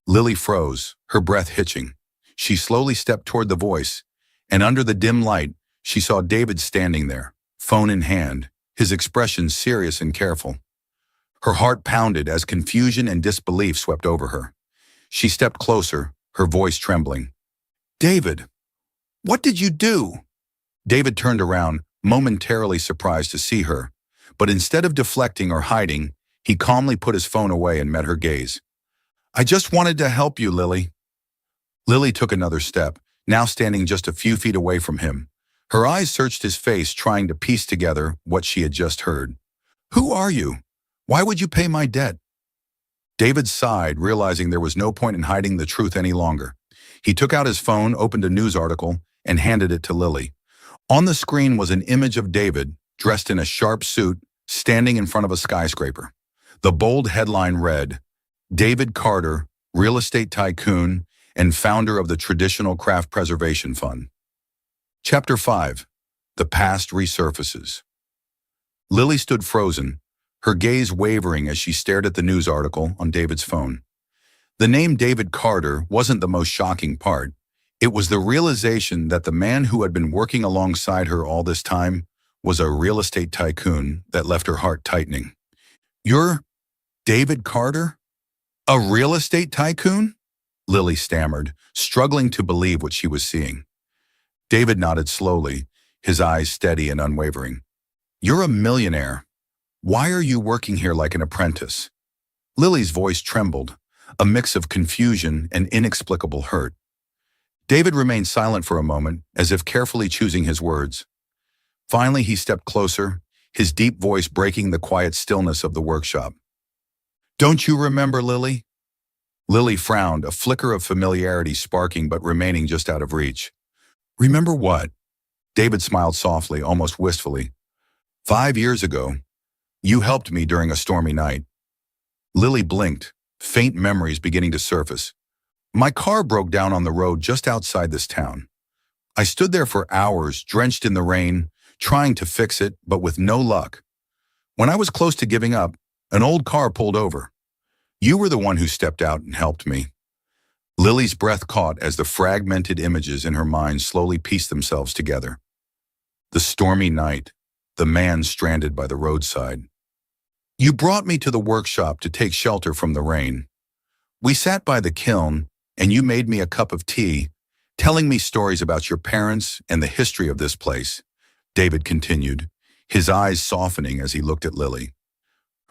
Lily froze, her breath hitching. She slowly stepped toward the voice, and under the dim light, she saw David standing there, phone in hand, his expression serious and careful. Her heart pounded as confusion and disbelief swept over her. She stepped closer, her voice trembling. "David, what did you do?" David turned around, momentarily surprised to see her, but instead of deflecting or hiding, he calmly put his phone away and met her gaze. "I just wanted to help you, Lily." Lily took another step, now standing just a few feet away from him. Her eyes searched his face, trying to piece together what she had just heard. "Who are you? Why would you pay my debt?" David sighed, realizing there was no point in hiding the truth any longer. He took out his phone, opened a news article, and handed it to Lily. On the screen was an image of David, dressed in a sharp suit, standing in front of a skyscraper. The bold headline read, "David Carter, real estate tycoon and founder of the Traditional Craft Preservation Fund." Chapter 5. The Past Resurfaces. Lily stood frozen, her gaze wavering as she stared at the news article on David's phone. The name David Carter wasn't the most shocking part. It was the realization that the man who had been working alongside her all this time was a real estate tycoon that left her heart tightening. "You're David Carter? A real estate tycoon?" Lily stammered, struggling to believe what she was seeing. David nodded slowly, his eyes steady and unwavering. "You're a millionaire. Why are you working here like an apprentice?" Lily's voice trembled, a mix of confusion and inexplicable hurt. David remained silent for a moment, as if carefully choosing his words. Finally, he stepped closer, his deep voice breaking the quiet stillness of the workshop. "Don't you remember, Lily?" Lily frowned, a flicker of familiarity sparking but remaining just out of reach. "Remember what?" David smiled softly, almost wistfully. 5 years ago, you helped me during a stormy night." Lily blinked, faint memories beginning to surface. "My car broke down on the road just outside this town. I stood there for hours, drenched in the rain, trying to fix it, but with no luck. When I was close to giving up, an old car pulled over. You were the one who stepped out and helped me." Lily's breath caught as the fragmented images in her mind slowly pieced themselves together. The stormy night, the man stranded by the roadside. "You brought me to the workshop to take shelter from the rain. We sat by the kiln, and you made me a cup of tea, telling me stories about your parents and the history of this place," David continued, his eyes softening as he looked at Lily.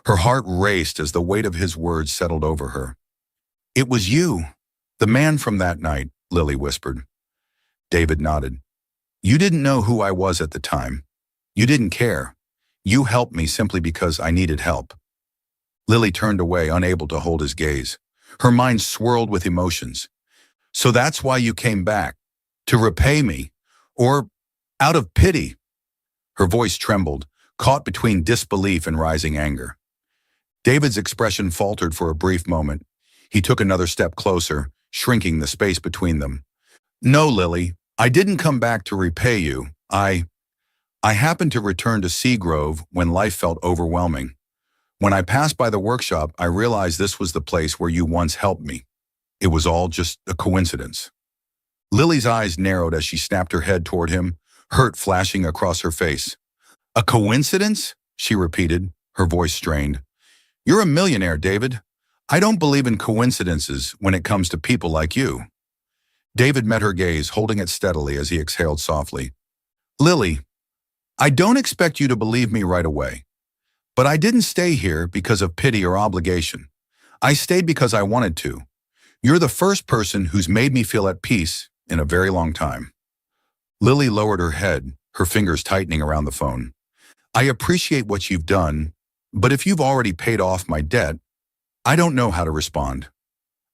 Her heart raced as the weight of his words settled over her. "It was you, the man from that night," Lily whispered. David nodded. "You didn't know who I was at the time. You didn't care. You helped me simply because I needed help." Lily turned away, unable to hold his gaze. Her mind swirled with emotions. "So that's why you came back? To repay me? Or out of pity?" Her voice trembled, caught between disbelief and rising anger. David's expression faltered for a brief moment. He took another step closer, shrinking the space between them. "No, Lily, I didn't come back to repay you. I happened to return to Seagrove when life felt overwhelming. When I passed by the workshop, I realized this was the place where you once helped me. It was all just a coincidence." Lily's eyes narrowed as she snapped her head toward him, hurt flashing across her face. "A coincidence?" she repeated, her voice strained. "You're a millionaire, David. I don't believe in coincidences when it comes to people like you." David met her gaze, holding it steadily as he exhaled softly. "Lily, I don't expect you to believe me right away. But I didn't stay here because of pity or obligation. I stayed because I wanted to. You're the first person who's made me feel at peace in a very long time." Lily lowered her head, her fingers tightening around the phone. "I appreciate what you've done, but if you've already paid off my debt, I don't know how to respond.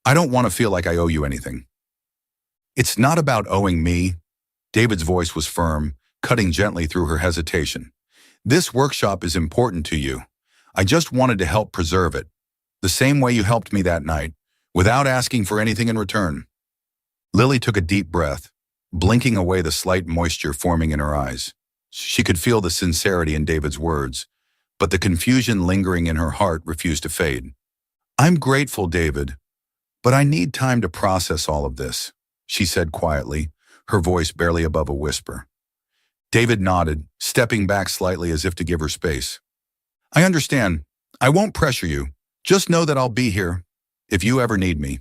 I don't want to feel like I owe you anything." "It's not about owing me." David's voice was firm, cutting gently through her hesitation. "This workshop is important to you. I just wanted to help preserve it, the same way you helped me that night, without asking for anything in return." Lily took a deep breath, blinking away the slight moisture forming in her eyes. She could feel the sincerity in David's words, but the confusion lingering in her heart refused to fade. "I'm grateful, David, but I need time to process all of this," she said quietly, her voice barely above a whisper. David nodded, stepping back slightly as if to give her space. "I understand. I won't pressure you. Just know that I'll be here if you ever need me."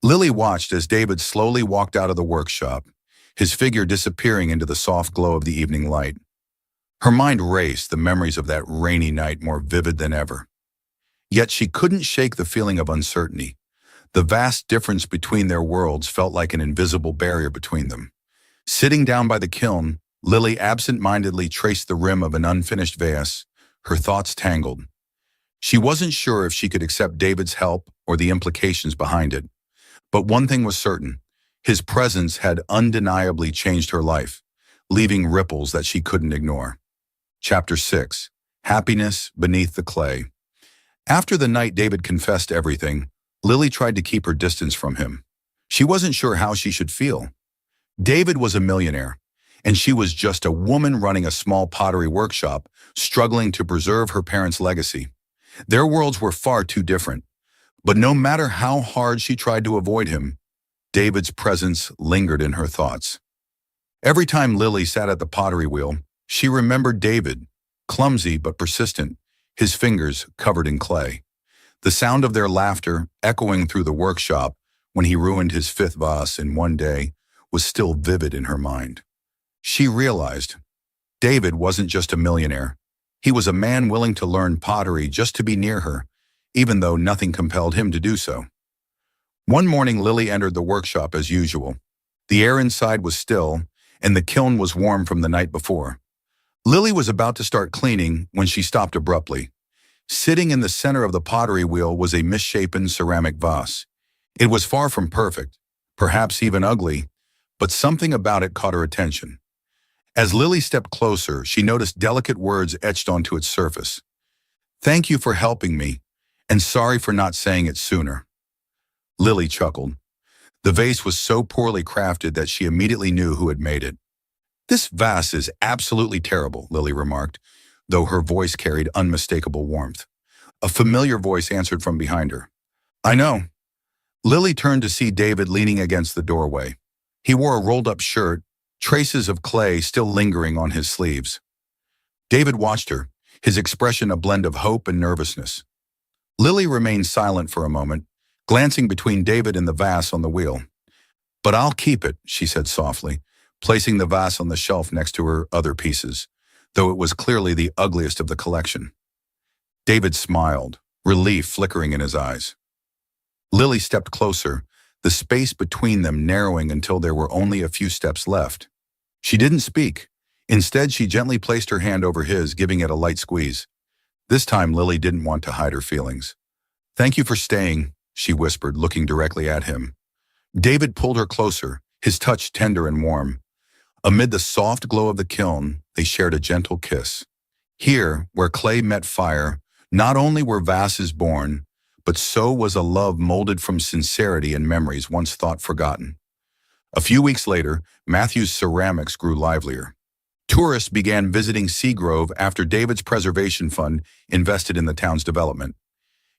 Lily watched as David slowly walked out of the workshop, his figure disappearing into the soft glow of the evening light. Her mind raced, the memories of that rainy night more vivid than ever. Yet she couldn't shake the feeling of uncertainty. The vast difference between their worlds felt like an invisible barrier between them. Sitting down by the kiln, Lily absent-mindedly traced the rim of an unfinished vase, her thoughts tangled. She wasn't sure if she could accept David's help or the implications behind it. But one thing was certain: his presence had undeniably changed her life, leaving ripples that she couldn't ignore. Chapter 6. Happiness Beneath the Clay. After the night David confessed everything, Lily tried to keep her distance from him. She wasn't sure how she should feel. David was a millionaire, and she was just a woman running a small pottery workshop, struggling to preserve her parents' legacy. Their worlds were far too different. But no matter how hard she tried to avoid him, David's presence lingered in her thoughts. Every time Lily sat at the pottery wheel, she remembered David, clumsy but persistent, his fingers covered in clay. The sound of their laughter echoing through the workshop when he ruined his fifth vase in one day was still vivid in her mind. She realized David wasn't just a millionaire. He was a man willing to learn pottery just to be near her, even though nothing compelled him to do so. One morning, Lily entered the workshop as usual. The air inside was still, and the kiln was warm from the night before. Lily was about to start cleaning when she stopped abruptly. Sitting in the center of the pottery wheel was a misshapen ceramic vase. It was far from perfect, perhaps even ugly, but something about it caught her attention. As Lily stepped closer, she noticed delicate words etched onto its surface. "Thank you for helping me, and sorry for not saying it sooner." Lily chuckled. The vase was so poorly crafted that she immediately knew who had made it. "This vase is absolutely terrible," Lily remarked, though her voice carried unmistakable warmth. A familiar voice answered from behind her. I know. Lily turned to see David leaning against the doorway. He wore a rolled-up shirt, traces of clay still lingering on his sleeves. David watched her, his expression a blend of hope and nervousness. Lily remained silent for a moment, glancing between David and the vase on the wheel. "But I'll keep it," she said softly, placing the vase on the shelf next to her other pieces, though it was clearly the ugliest of the collection. David smiled, relief flickering in his eyes. Lily stepped closer, the space between them narrowing until there were only a few steps left. She didn't speak. Instead, she gently placed her hand over his, giving it a light squeeze. This time, Lily didn't want to hide her feelings. "Thank you for staying," she whispered, looking directly at him. David pulled her closer, his touch tender and warm. Amid the soft glow of the kiln, they shared a gentle kiss. Here, where clay met fire, not only were vases born, but so was a love molded from sincerity and memories once thought forgotten. A few weeks later, Matthew's ceramics grew livelier. Tourists began visiting Seagrove after David's preservation fund invested in the town's development.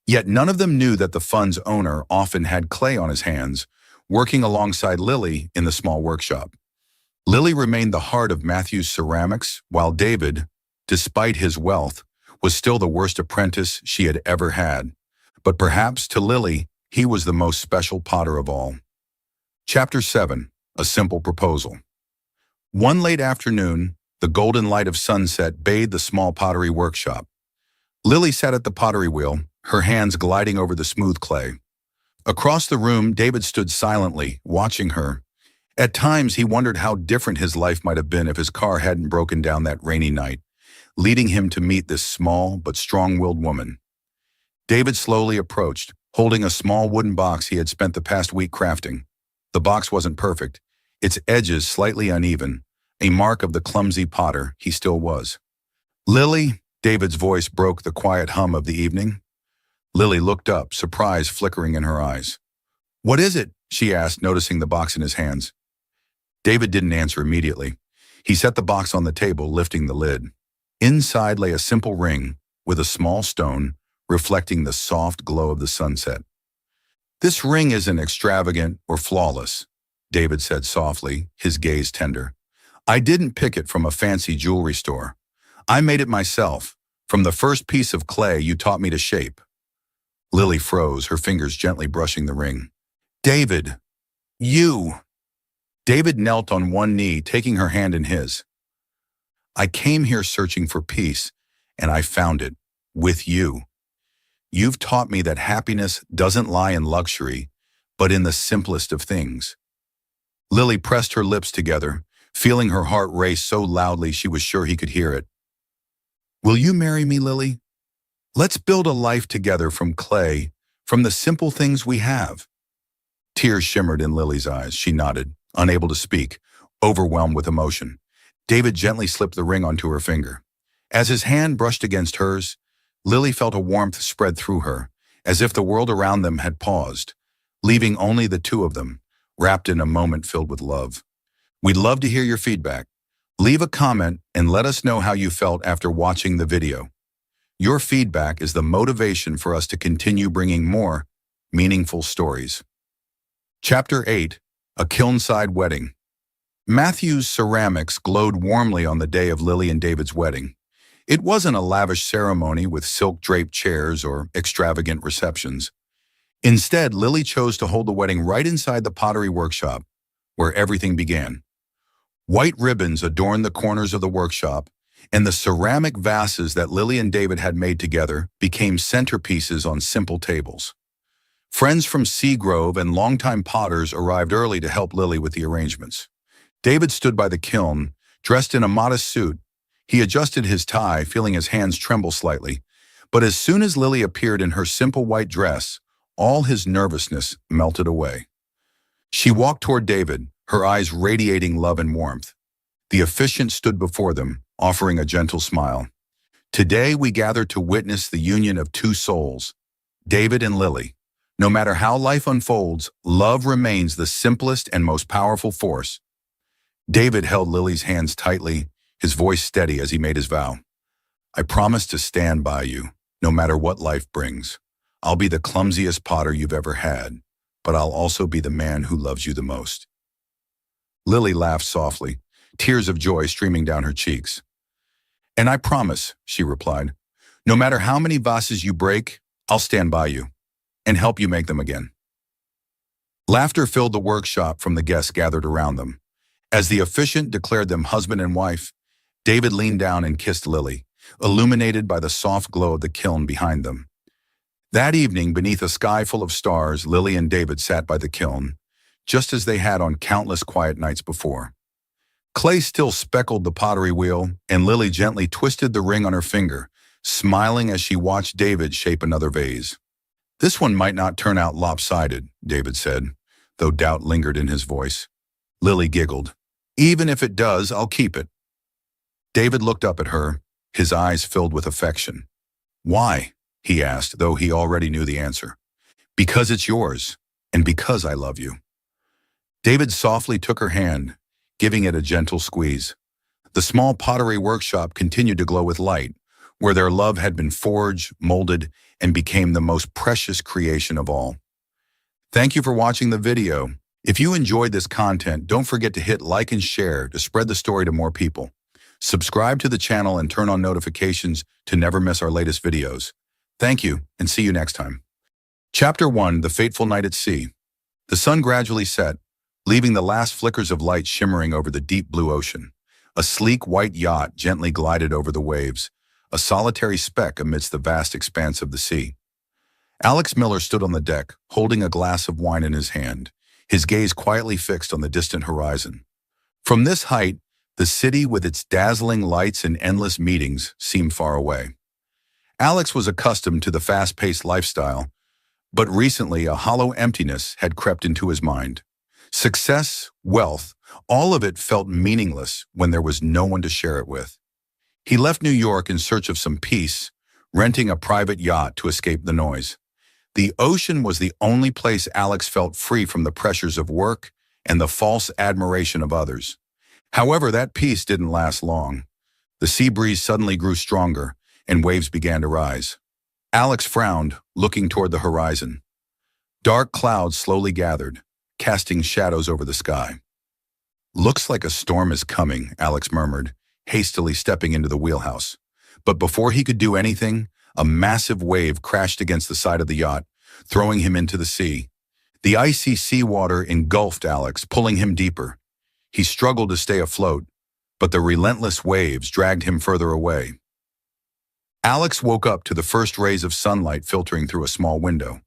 Yet none of them knew that the fund's owner often had clay on his hands, working alongside Lily in the small workshop. Lily remained the heart of Matthew's ceramics, while David, despite his wealth, was still the worst apprentice she had ever had. But perhaps to Lily, he was the most special potter of all. Chapter 7. A Simple Proposal. One late afternoon, the golden light of sunset bathed the small pottery workshop. Lily sat at the pottery wheel, her hands gliding over the smooth clay. Across the room, David stood silently, watching her. At times, he wondered how different his life might have been if his car hadn't broken down that rainy night, leading him to meet this small but strong-willed woman. David slowly approached, holding a small wooden box he had spent the past week crafting. The box wasn't perfect, its edges slightly uneven, a mark of the clumsy potter he still was. "Lily," David's voice broke the quiet hum of the evening. Lily looked up, surprise flickering in her eyes. "What is it?" she asked, noticing the box in his hands. David didn't answer immediately. He set the box on the table, lifting the lid. Inside lay a simple ring with a small stone reflecting the soft glow of the sunset. "This ring isn't extravagant or flawless," David said softly, his gaze tender. "I didn't pick it from a fancy jewelry store. I made it myself, from the first piece of clay you taught me to shape." Lily froze, her fingers gently brushing the ring. "David, you!" David knelt on one knee, taking her hand in his. "I came here searching for peace, and I found it, with you. You've taught me that happiness doesn't lie in luxury, but in the simplest of things." Lily pressed her lips together, feeling her heart race so loudly she was sure he could hear it. "Will you marry me, Lily? Let's build a life together from clay, from the simple things we have." Tears shimmered in Lily's eyes. She nodded, unable to speak, overwhelmed with emotion. David gently slipped the ring onto her finger. As his hand brushed against hers, Lily felt a warmth spread through her, as if the world around them had paused, leaving only the two of them, wrapped in a moment filled with love. We'd love to hear your feedback. Leave a comment and let us know how you felt after watching the video. Your feedback is the motivation for us to continue bringing more meaningful stories. Chapter 8. A Kilnside Wedding. Matthew's ceramics glowed warmly on the day of Lily and David's wedding. It wasn't a lavish ceremony with silk-draped chairs or extravagant receptions. Instead, Lily chose to hold the wedding right inside the pottery workshop, where everything began. White ribbons adorned the corners of the workshop, and the ceramic vases that Lily and David had made together became centerpieces on simple tables. Friends from Seagrove and longtime potters arrived early to help Lily with the arrangements. David stood by the kiln, dressed in a modest suit. He adjusted his tie, feeling his hands tremble slightly. But as soon as Lily appeared in her simple white dress, all his nervousness melted away. She walked toward David, her eyes radiating love and warmth. The officiant stood before them, offering a gentle smile. "Today we gather to witness the union of two souls, David and Lily. No matter how life unfolds, love remains the simplest and most powerful force." David held Lily's hands tightly, his voice steady as he made his vow. "I promise to stand by you, no matter what life brings. I'll be the clumsiest potter you've ever had, but I'll also be the man who loves you the most." Lily laughed softly, tears of joy streaming down her cheeks. "And I promise," she replied, "no matter how many vases you break, I'll stand by you and help you make them again." Laughter filled the workshop from the guests gathered around them. As the officiant declared them husband and wife, David leaned down and kissed Lily, illuminated by the soft glow of the kiln behind them. That evening, beneath a sky full of stars, Lily and David sat by the kiln, just as they had on countless quiet nights before. Clay still speckled the pottery wheel, and Lily gently twisted the ring on her finger, smiling as she watched David shape another vase. "This one might not turn out lopsided," David said, though doubt lingered in his voice. Lily giggled. "Even if it does, I'll keep it." David looked up at her, his eyes filled with affection. "Why?" he asked, though he already knew the answer. "Because it's yours, and because I love you." David softly took her hand, giving it a gentle squeeze. The small pottery workshop continued to glow with light, where their love had been forged, molded, and became the most precious creation of all. Thank you for watching the video. If you enjoyed this content, don't forget to hit like and share to spread the story to more people. Subscribe to the channel and turn on notifications to never miss our latest videos. Thank you, and see you next time. Chapter 1: The Fateful Night at Sea. The sun gradually set, leaving the last flickers of light shimmering over the deep blue ocean. A sleek white yacht gently glided over the waves, a solitary speck amidst the vast expanse of the sea. Alex Miller stood on the deck, holding a glass of wine in his hand, his gaze quietly fixed on the distant horizon. From this height, the city with its dazzling lights and endless meetings seemed far away. Alex was accustomed to the fast-paced lifestyle, but recently a hollow emptiness had crept into his mind. Success, wealth, all of it felt meaningless when there was no one to share it with. He left New York in search of some peace, renting a private yacht to escape the noise. The ocean was the only place Alex felt free from the pressures of work and the false admiration of others. However, that peace didn't last long. The sea breeze suddenly grew stronger, and waves began to rise. Alex frowned, looking toward the horizon. Dark clouds slowly gathered, casting shadows over the sky. "Looks like a storm is coming," Alex murmured, hastily stepping into the wheelhouse. But before he could do anything, a massive wave crashed against the side of the yacht, throwing him into the sea. The icy seawater engulfed Alex, pulling him deeper. He struggled to stay afloat, but the relentless waves dragged him further away. Alex woke up to the first rays of sunlight filtering through a small window.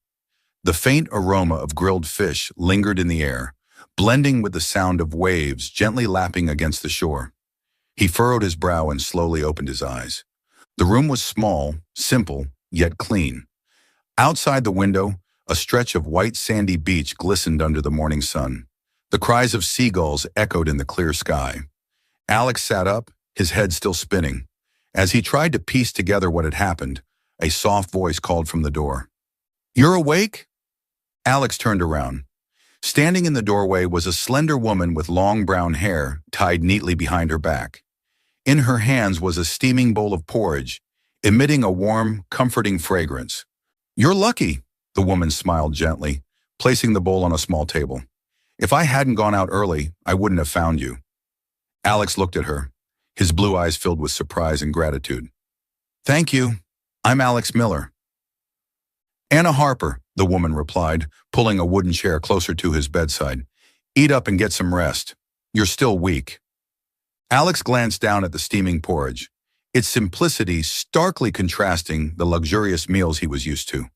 The faint aroma of grilled fish lingered in the air, blending with the sound of waves gently lapping against the shore. He furrowed his brow and slowly opened his eyes. The room was small, simple, yet clean. Outside the window, a stretch of white sandy beach glistened under the morning sun. The cries of seagulls echoed in the clear sky. Alex sat up, his head still spinning. As he tried to piece together what had happened, a soft voice called from the door. "You're awake?" Alex turned around. Standing in the doorway was a slender woman with long brown hair tied neatly behind her back. In her hands was a steaming bowl of porridge, emitting a warm, comforting fragrance. "You're lucky," the woman smiled gently, placing the bowl on a small table. "If I hadn't gone out early, I wouldn't have found you." Alex looked at her, his blue eyes filled with surprise and gratitude. "Thank you. I'm Alex Miller." "Anna Harper," the woman replied, pulling a wooden chair closer to his bedside. "Eat up and get some rest. You're still weak." Alex glanced down at the steaming porridge, its simplicity starkly contrasting the luxurious meals he was used to.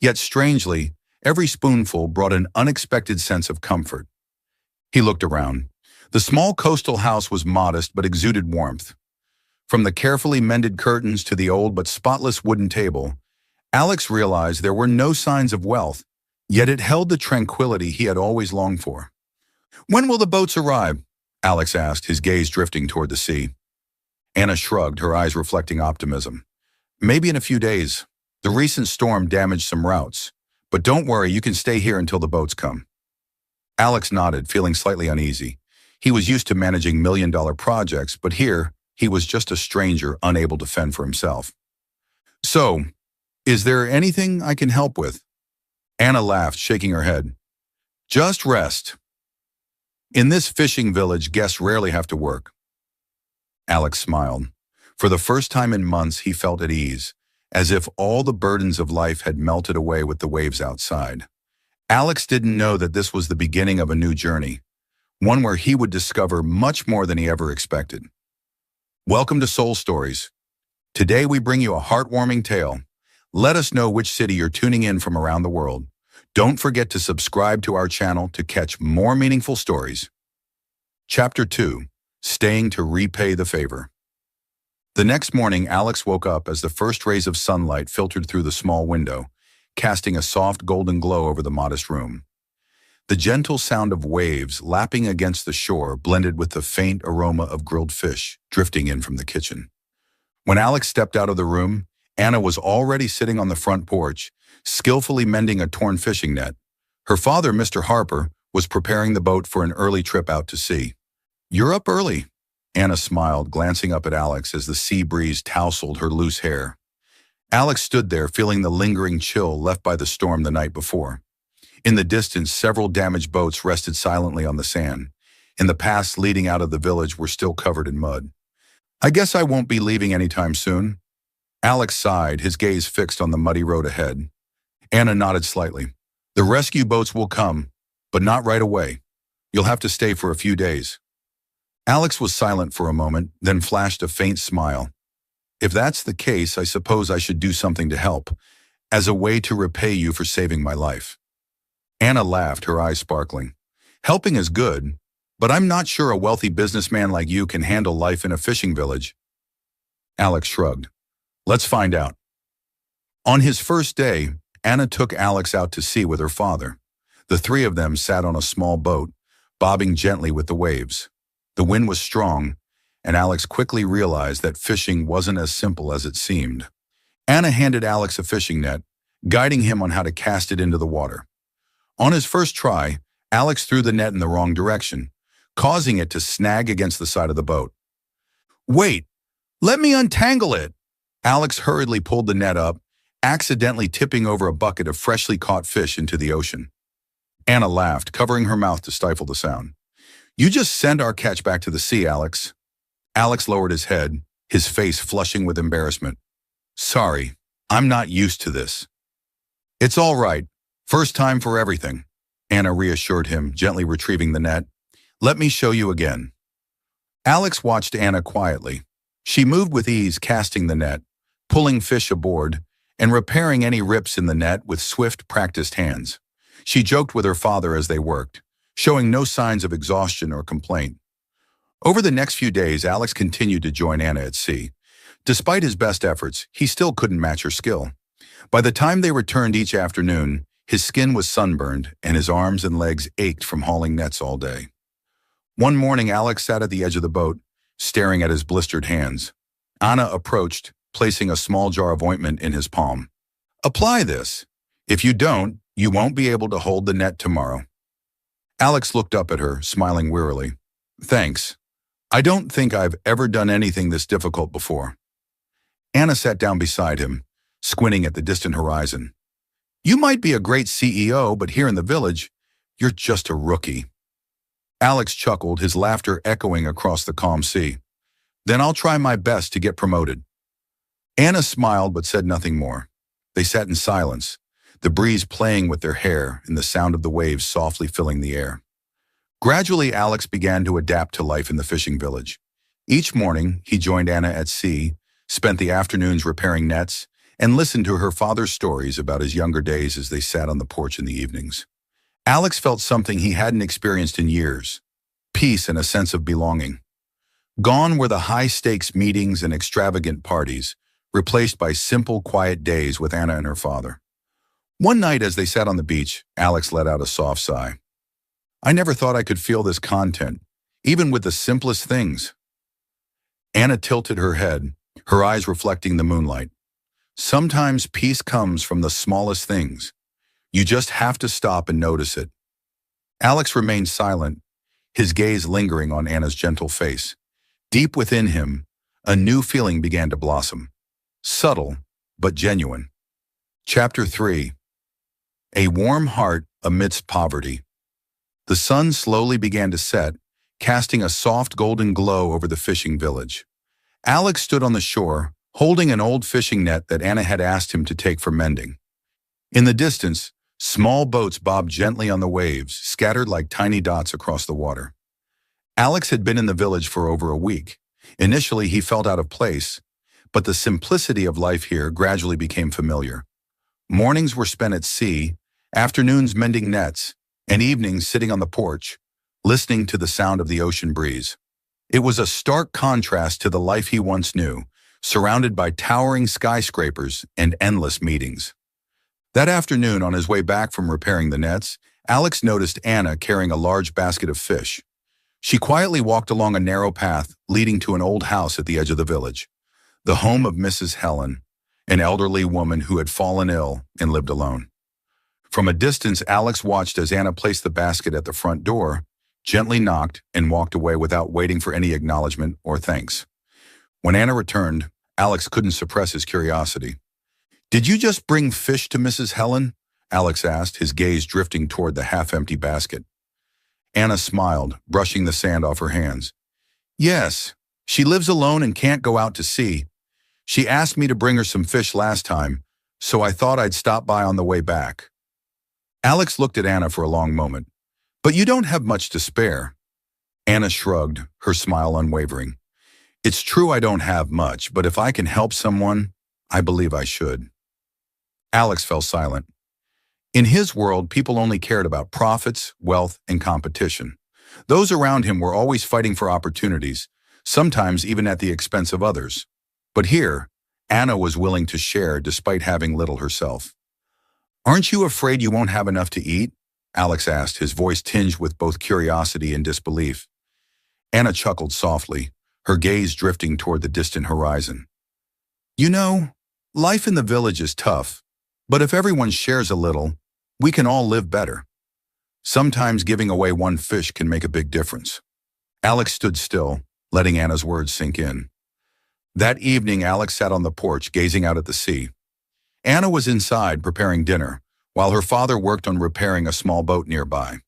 Yet strangely, every spoonful brought an unexpected sense of comfort. He looked around. The small coastal house was modest but exuded warmth. From the carefully mended curtains to the old but spotless wooden table, Alex realized there were no signs of wealth, yet it held the tranquility he had always longed for. "When will the boats arrive?" Alex asked, his gaze drifting toward the sea. Anna shrugged, her eyes reflecting optimism. "Maybe in a few days. The recent storm damaged some routes. But don't worry, you can stay here until the boats come." Alex nodded, feeling slightly uneasy. He was used to managing million-dollar projects, but here, he was just a stranger unable to fend for himself. "So, Is there anything I can help with? Anna laughed, shaking her head. Just rest. In this fishing village, guests rarely have to work. Alex smiled. For the first time in months, he felt at ease, as if all the burdens of life had melted away with the waves outside. Alex didn't know that this was the beginning of a new journey, one where he would discover much more than he ever expected. Welcome to Soul Stories. Today we bring you a heartwarming tale. Let us know which city you're tuning in from around the world. Don't forget to subscribe to our channel to catch more meaningful stories. Chapter 2. Staying to repay the favor. The next morning, Alex woke up as the first rays of sunlight filtered through the small window, casting a soft golden glow over the modest room. The gentle sound of waves lapping against the shore blended with the faint aroma of grilled fish drifting in from the kitchen. When Alex stepped out of the room, Anna was already sitting on the front porch, skillfully mending a torn fishing net. Her father, Mr. Harper, was preparing the boat for an early trip out to sea. "You're up early," Anna smiled, glancing up at Alex as the sea breeze tousled her loose hair. Alex stood there, feeling the lingering chill left by the storm the night before. In the distance, several damaged boats rested silently on the sand, and the paths leading out of the village were still covered in mud. "I guess I won't be leaving anytime soon." Alex sighed, his gaze fixed on the muddy road ahead. Anna nodded slightly. "The rescue boats will come, but not right away. You'll have to stay for a few days." Alex was silent for a moment, then flashed a faint smile. "If that's the case, I suppose I should do something to help, as a way to repay you for saving my life." Anna laughed, her eyes sparkling. "Helping is good, but I'm not sure a wealthy businessman like you can handle life in a fishing village." Alex shrugged. "Let's find out." On his first day, Anna took Alex out to sea with her father. The three of them sat on a small boat, bobbing gently with the waves. The wind was strong, and Alex quickly realized that fishing wasn't as simple as it seemed. Anna handed Alex a fishing net, guiding him on how to cast it into the water. On his first try, Alex threw the net in the wrong direction, causing it to snag against the side of the boat. "Wait, let me untangle it!" Alex hurriedly pulled the net up, accidentally tipping over a bucket of freshly caught fish into the ocean. Anna laughed, covering her mouth to stifle the sound. "You just send our catch back to the sea, Alex." Alex lowered his head, his face flushing with embarrassment. "Sorry, I'm not used to this." "It's all right. First time for everything," Anna reassured him, gently retrieving the net. "Let me show you again." Alex watched Anna quietly. She moved with ease, casting the net, pulling fish aboard, and repairing any rips in the net with swift, practiced hands. She joked with her father as they worked, showing no signs of exhaustion or complaint. Over the next few days, Alex continued to join Anna at sea. Despite his best efforts, he still couldn't match her skill. By the time they returned each afternoon, his skin was sunburned and his arms and legs ached from hauling nets all day. One morning, Alex sat at the edge of the boat, staring at his blistered hands. Anna approached, placing a small jar of ointment in his palm. "Apply this. If you don't, you won't be able to hold the net tomorrow." Alex looked up at her, smiling wearily. "Thanks. I don't think I've ever done anything this difficult before." Anna sat down beside him, squinting at the distant horizon. "You might be a great CEO, but here in the village, you're just a rookie." Alex chuckled, his laughter echoing across the calm sea. "Then I'll try my best to get promoted." Anna smiled but said nothing more. They sat in silence, the breeze playing with their hair and the sound of the waves softly filling the air. Gradually, Alex began to adapt to life in the fishing village. Each morning, he joined Anna at sea, spent the afternoons repairing nets, and listened to her father's stories about his younger days as they sat on the porch in the evenings. Alex felt something he hadn't experienced in years: peace and a sense of belonging. Gone were the high-stakes meetings and extravagant parties, replaced by simple, quiet days with Anna and her father. One night as they sat on the beach, Alex let out a soft sigh. "I never thought I could feel this content, even with the simplest things." Anna tilted her head, her eyes reflecting the moonlight. "Sometimes peace comes from the smallest things. You just have to stop and notice it." Alex remained silent, his gaze lingering on Anna's gentle face. Deep within him, a new feeling began to blossom. Subtle, but genuine. Chapter 3. A Warm Heart Amidst Poverty. The sun slowly began to set, casting a soft golden glow over the fishing village. Alex stood on the shore, holding an old fishing net that Anna had asked him to take for mending. In the distance, small boats bobbed gently on the waves, scattered like tiny dots across the water. Alex had been in the village for over a week. Initially, he felt out of place, but the simplicity of life here gradually became familiar. Mornings were spent at sea, afternoons mending nets, and evenings sitting on the porch, listening to the sound of the ocean breeze. It was a stark contrast to the life he once knew, surrounded by towering skyscrapers and endless meetings. That afternoon, on his way back from repairing the nets, Alex noticed Anna carrying a large basket of fish. She quietly walked along a narrow path leading to an old house at the edge of the village, the home of Mrs. Helen, an elderly woman who had fallen ill and lived alone. From a distance, Alex watched as Anna placed the basket at the front door, gently knocked, and walked away without waiting for any acknowledgement or thanks. When Anna returned, Alex couldn't suppress his curiosity. "Did you just bring fish to Mrs. Helen?" Alex asked, his gaze drifting toward the half-empty basket. Anna smiled, brushing the sand off her hands. "Yes, she lives alone and can't go out to sea. She asked me to bring her some fish last time, so I thought I'd stop by on the way back." Alex looked at Anna for a long moment. "But you don't have much to spare." Anna shrugged, her smile unwavering. "It's true I don't have much, but if I can help someone, I believe I should." Alex fell silent. In his world, people only cared about profits, wealth, and competition. Those around him were always fighting for opportunities, sometimes even at the expense of others. But here, Anna was willing to share despite having little herself. "Aren't you afraid you won't have enough to eat?" Alex asked, his voice tinged with both curiosity and disbelief. Anna chuckled softly, her gaze drifting toward the distant horizon. "You know, life in the village is tough, but if everyone shares a little, we can all live better. Sometimes giving away one fish can make a big difference." Alex stood still, letting Anna's words sink in. That evening, Alex sat on the porch, gazing out at the sea. Anna was inside preparing dinner, while her father worked on repairing a small boat nearby.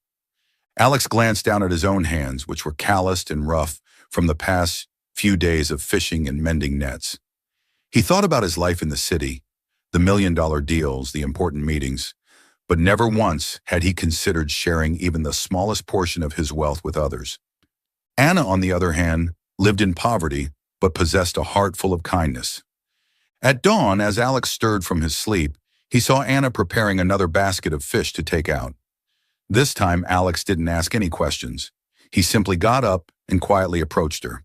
Alex glanced down at his own hands, which were calloused and rough from the past few days of fishing and mending nets. He thought about his life in the city, the million-dollar deals, the important meetings, but never once had he considered sharing even the smallest portion of his wealth with others. Anna, on the other hand, lived in poverty, but possessed a heart full of kindness. At dawn, as Alex stirred from his sleep, he saw Anna preparing another basket of fish to take out. This time, Alex didn't ask any questions. He simply got up and quietly approached her.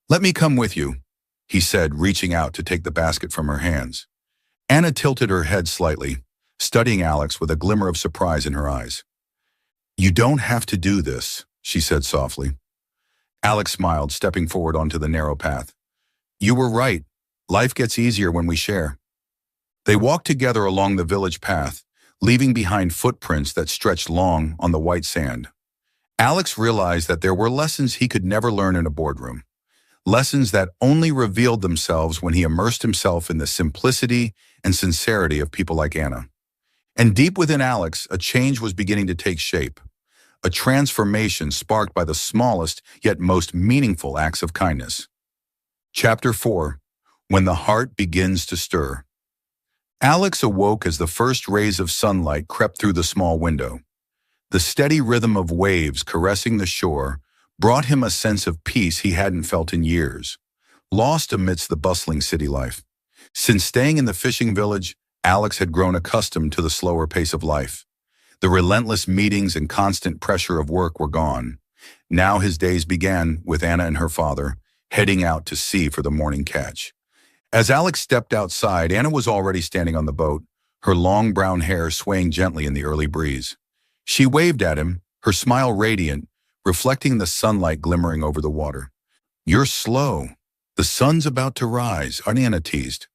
"Let me come with you," he said, reaching out to take the basket from her hands. Anna tilted her head slightly, studying Alex with a glimmer of surprise in her eyes. "You don't have to do this," she said softly. Alex smiled, stepping forward onto the narrow path. "You were right. Life gets easier when we share." They walked together along the village path, leaving behind footprints that stretched long on the white sand. Alex realized that there were lessons he could never learn in a boardroom, lessons that only revealed themselves when he immersed himself in the simplicity and sincerity of people like Anna. And deep within Alex, a change was beginning to take shape, a transformation sparked by the smallest yet most meaningful acts of kindness. Chapter 4. When the Heart Begins to Stir. Alex awoke as the first rays of sunlight crept through the small window. The steady rhythm of waves caressing the shore brought him a sense of peace he hadn't felt in years, lost amidst the bustling city life. Since staying in the fishing village, Alex had grown accustomed to the slower pace of life. The relentless meetings and constant pressure of work were gone. Now his days began with Anna and her father, heading out to sea for the morning catch. As Alex stepped outside, Anna was already standing on the boat, her long brown hair swaying gently in the early breeze. She waved at him, her smile radiant, reflecting the sunlight glimmering over the water. "You're slow. The sun's about to rise," Anna teased.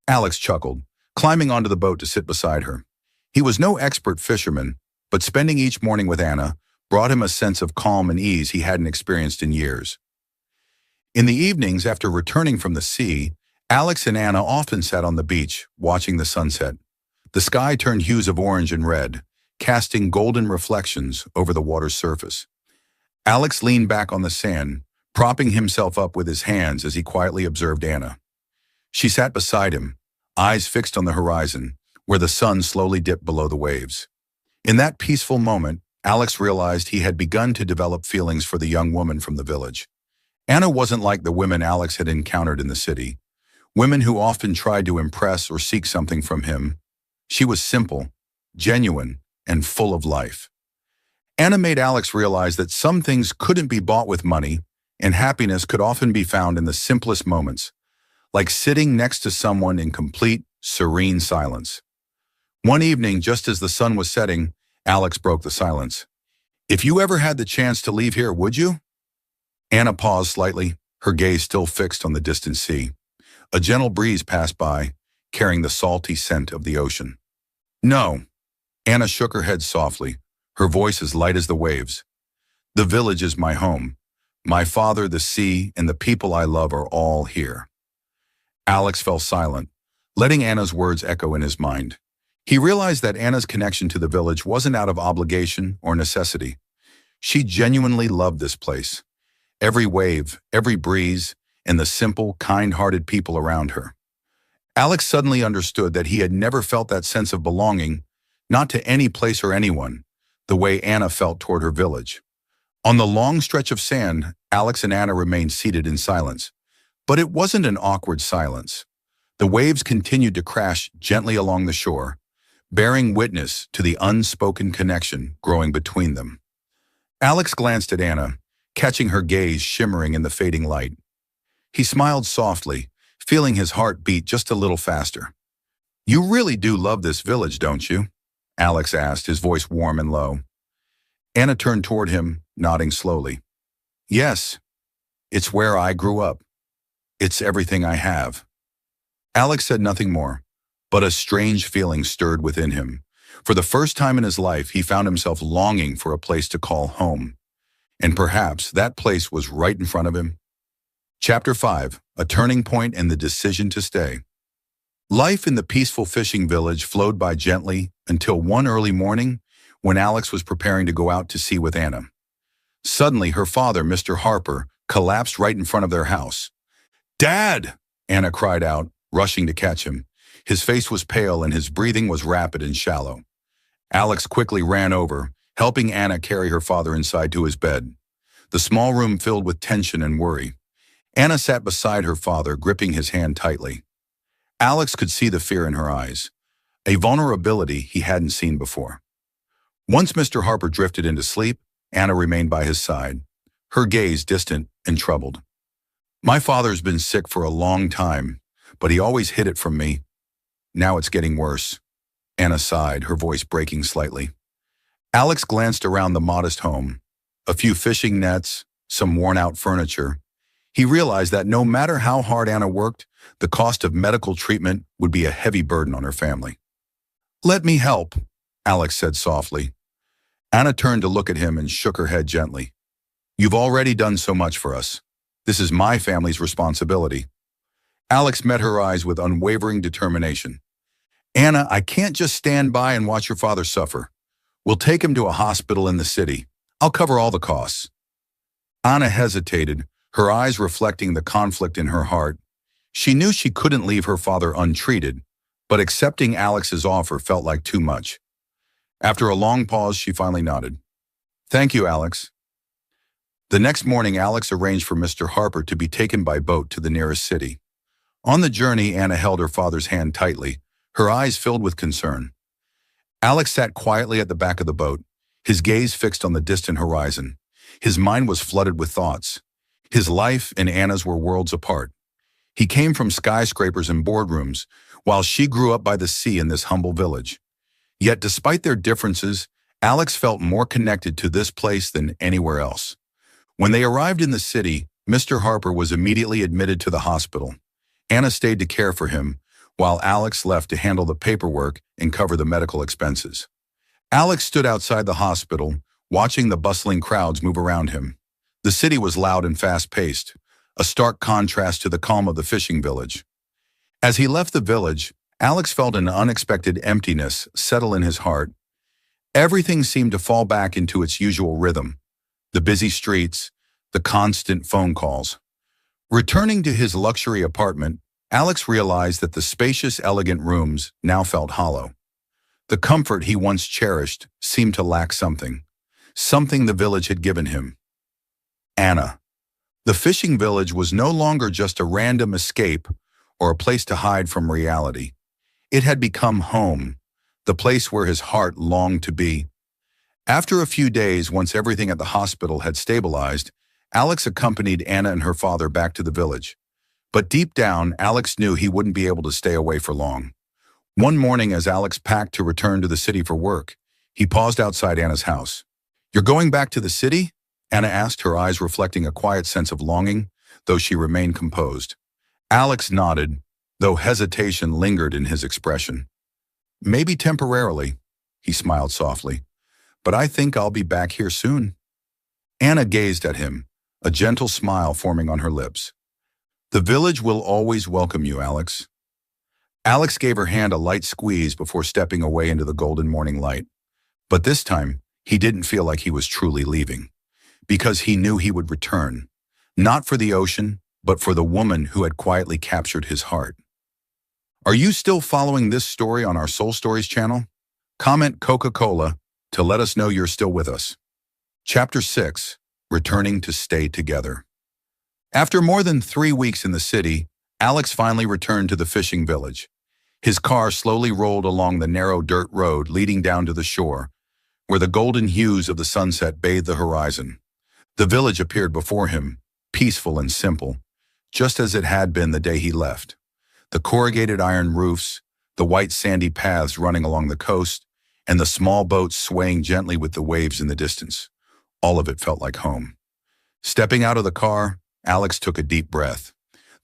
Alex chuckled, climbing onto the boat to sit beside her. He was no expert fisherman, but spending each morning with Anna brought him a sense of calm and ease he hadn't experienced in years. In the evenings, after returning from the sea, Alex and Anna often sat on the beach, watching the sunset. The sky turned hues of orange and red, casting golden reflections over the water's surface. Alex leaned back on the sand, propping himself up with his hands as he quietly observed Anna. She sat beside him, eyes fixed on the horizon, where the sun slowly dipped below the waves. In that peaceful moment, Alex realized he had begun to develop feelings for the young woman from the village. Anna wasn't like the women Alex had encountered in the city, women who often tried to impress or seek something from him. She was simple, genuine, and full of life. Anna made Alex realize that some things couldn't be bought with money, and happiness could often be found in the simplest moments, like sitting next to someone in complete, serene silence. One evening, just as the sun was setting, Alex broke the silence. "If you ever had the chance to leave here, would you?" Anna paused slightly, her gaze still fixed on the distant sea. A gentle breeze passed by, carrying the salty scent of the ocean. "No." Anna shook her head softly, her voice as light as the waves. "The village is my home. My father, the sea, and the people I love are all here." Alex fell silent, letting Anna's words echo in his mind. He realized that Anna's connection to the village wasn't out of obligation or necessity. She genuinely loved this place. Every wave, every breeze, and the simple, kind-hearted people around her. Alex suddenly understood that he had never felt that sense of belonging, not to any place or anyone, the way Anna felt toward her village. On the long stretch of sand, Alex and Anna remained seated in silence. But it wasn't an awkward silence. The waves continued to crash gently along the shore, bearing witness to the unspoken connection growing between them. Alex glanced at Anna, catching her gaze shimmering in the fading light. He smiled softly, feeling his heart beat just a little faster. "You really do love this village, don't you?" Alex asked, his voice warm and low. Anna turned toward him, nodding slowly. "Yes, it's where I grew up. It's everything I have." Alex said nothing more, but a strange feeling stirred within him. For the first time in his life, he found himself longing for a place to call home. And perhaps that place was right in front of him. Chapter 5, A Turning Point and the Decision to Stay. Life in the peaceful fishing village flowed by gently until one early morning when Alex was preparing to go out to sea with Anna. Suddenly, her father, Mr. Harper, collapsed right in front of their house. "Dad!" Anna cried out, rushing to catch him. His face was pale and his breathing was rapid and shallow. Alex quickly ran over, helping Anna carry her father inside to his bed. The small room filled with tension and worry. Anna sat beside her father, gripping his hand tightly. Alex could see the fear in her eyes, a vulnerability he hadn't seen before. Once Mr. Harper drifted into sleep, Anna remained by his side, her gaze distant and troubled. "My father's been sick for a long time, but he always hid it from me. Now it's getting worse." Anna sighed, her voice breaking slightly. Alex glanced around the modest home. A few fishing nets, some worn-out furniture. He realized that no matter how hard Anna worked, the cost of medical treatment would be a heavy burden on her family. "Let me help," Alex said softly. Anna turned to look at him and shook her head gently. "You've already done so much for us. This is my family's responsibility." Alex met her eyes with unwavering determination. "Anna, I can't just stand by and watch your father suffer. We'll take him to a hospital in the city. I'll cover all the costs." Anna hesitated, her eyes reflecting the conflict in her heart. She knew she couldn't leave her father untreated, but accepting Alex's offer felt like too much. After a long pause, she finally nodded. "Thank you, Alex." The next morning, Alex arranged for Mr. Harper to be taken by boat to the nearest city. On the journey, Anna held her father's hand tightly, her eyes filled with concern. Alex sat quietly at the back of the boat, his gaze fixed on the distant horizon. His mind was flooded with thoughts. His life and Anna's were worlds apart. He came from skyscrapers and boardrooms, while she grew up by the sea in this humble village. Yet despite their differences, Alex felt more connected to this place than anywhere else. When they arrived in the city, Mr. Harper was immediately admitted to the hospital. Anna stayed to care for him, while Alex left to handle the paperwork and cover the medical expenses. Alex stood outside the hospital, watching the bustling crowds move around him. The city was loud and fast-paced, a stark contrast to the calm of the fishing village. As he left the village, Alex felt an unexpected emptiness settle in his heart. Everything seemed to fall back into its usual rhythm. The busy streets, the constant phone calls. Returning to his luxury apartment, Alex realized that the spacious, elegant rooms now felt hollow. The comfort he once cherished seemed to lack something the village had given him. Anna. The fishing village was no longer just a random escape or a place to hide from reality. It had become home, the place where his heart longed to be. After a few days, once everything at the hospital had stabilized, Alex accompanied Anna and her father back to the village. But deep down, Alex knew he wouldn't be able to stay away for long. One morning, as Alex packed to return to the city for work, he paused outside Anna's house. "You're going back to the city?" Anna asked, her eyes reflecting a quiet sense of longing, though she remained composed. Alex nodded, though hesitation lingered in his expression. "Maybe temporarily," he smiled softly, "but I think I'll be back here soon." Anna gazed at him, a gentle smile forming on her lips. "The village will always welcome you, Alex." Alex gave her hand a light squeeze before stepping away into the golden morning light. But this time, he didn't feel like he was truly leaving, because he knew he would return, not for the ocean, but for the woman who had quietly captured his heart. Are you still following this story on our Soul Stories channel? Comment Coca-Cola to let us know you're still with us. Chapter 6, Returning to Stay Together. After more than 3 weeks in the city, Alex finally returned to the fishing village. His car slowly rolled along the narrow dirt road leading down to the shore, where the golden hues of the sunset bathed the horizon. The village appeared before him, peaceful and simple, just as it had been the day he left. The corrugated iron roofs, the white sandy paths running along the coast, and the small boats swaying gently with the waves in the distance. All of it felt like home. Stepping out of the car, Alex took a deep breath.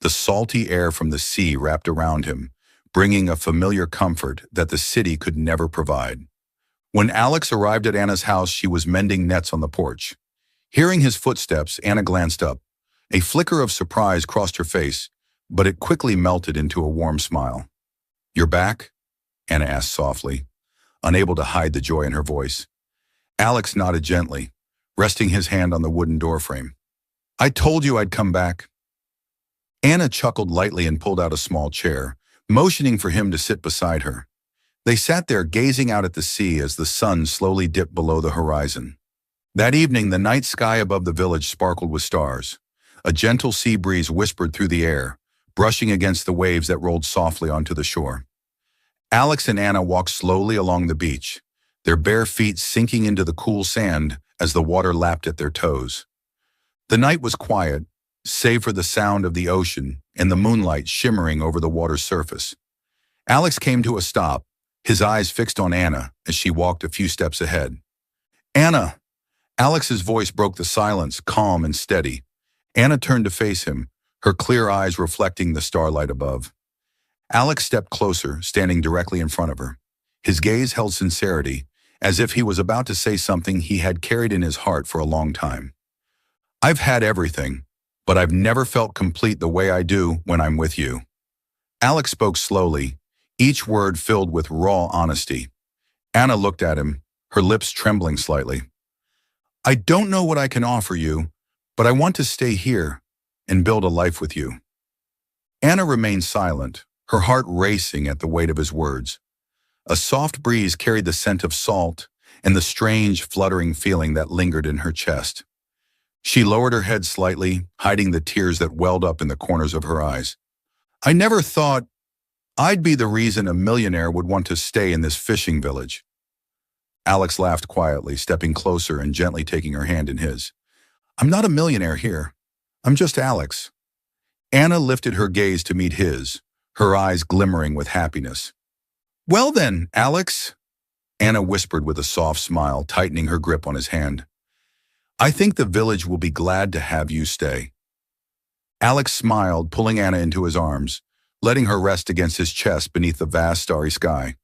The salty air from the sea wrapped around him, bringing a familiar comfort that the city could never provide. When Alex arrived at Anna's house, she was mending nets on the porch. Hearing his footsteps, Anna glanced up. A flicker of surprise crossed her face, but it quickly melted into a warm smile. "You're back?" Anna asked softly, unable to hide the joy in her voice. Alex nodded gently, resting his hand on the wooden doorframe. "I told you I'd come back." Anna chuckled lightly and pulled out a small chair, motioning for him to sit beside her. They sat there gazing out at the sea as the sun slowly dipped below the horizon. That evening, the night sky above the village sparkled with stars. A gentle sea breeze whispered through the air, brushing against the waves that rolled softly onto the shore. Alex and Anna walked slowly along the beach, their bare feet sinking into the cool sand as the water lapped at their toes. The night was quiet, save for the sound of the ocean and the moonlight shimmering over the water's surface. Alex came to a stop, his eyes fixed on Anna as she walked a few steps ahead. "Anna!" Alex's voice broke the silence, calm and steady. Anna turned to face him, her clear eyes reflecting the starlight above. Alex stepped closer, standing directly in front of her. His gaze held sincerity, as if he was about to say something he had carried in his heart for a long time. "I've had everything, but I've never felt complete the way I do when I'm with you." Alex spoke slowly, each word filled with raw honesty. Anna looked at him, her lips trembling slightly. "I don't know what I can offer you, but I want to stay here and build a life with you." Anna remained silent, her heart racing at the weight of his words. A soft breeze carried the scent of salt and the strange, fluttering feeling that lingered in her chest. She lowered her head slightly, hiding the tears that welled up in the corners of her eyes. "I never thought I'd be the reason a millionaire would want to stay in this fishing village." Alex laughed quietly, stepping closer and gently taking her hand in his. "I'm not a millionaire here. I'm just Alex." Anna lifted her gaze to meet his, her eyes glimmering with happiness. "Well then, Alex," Anna whispered with a soft smile, tightening her grip on his hand. "I think the village will be glad to have you stay." Alex smiled, pulling Anna into his arms, letting her rest against his chest beneath the vast starry sky.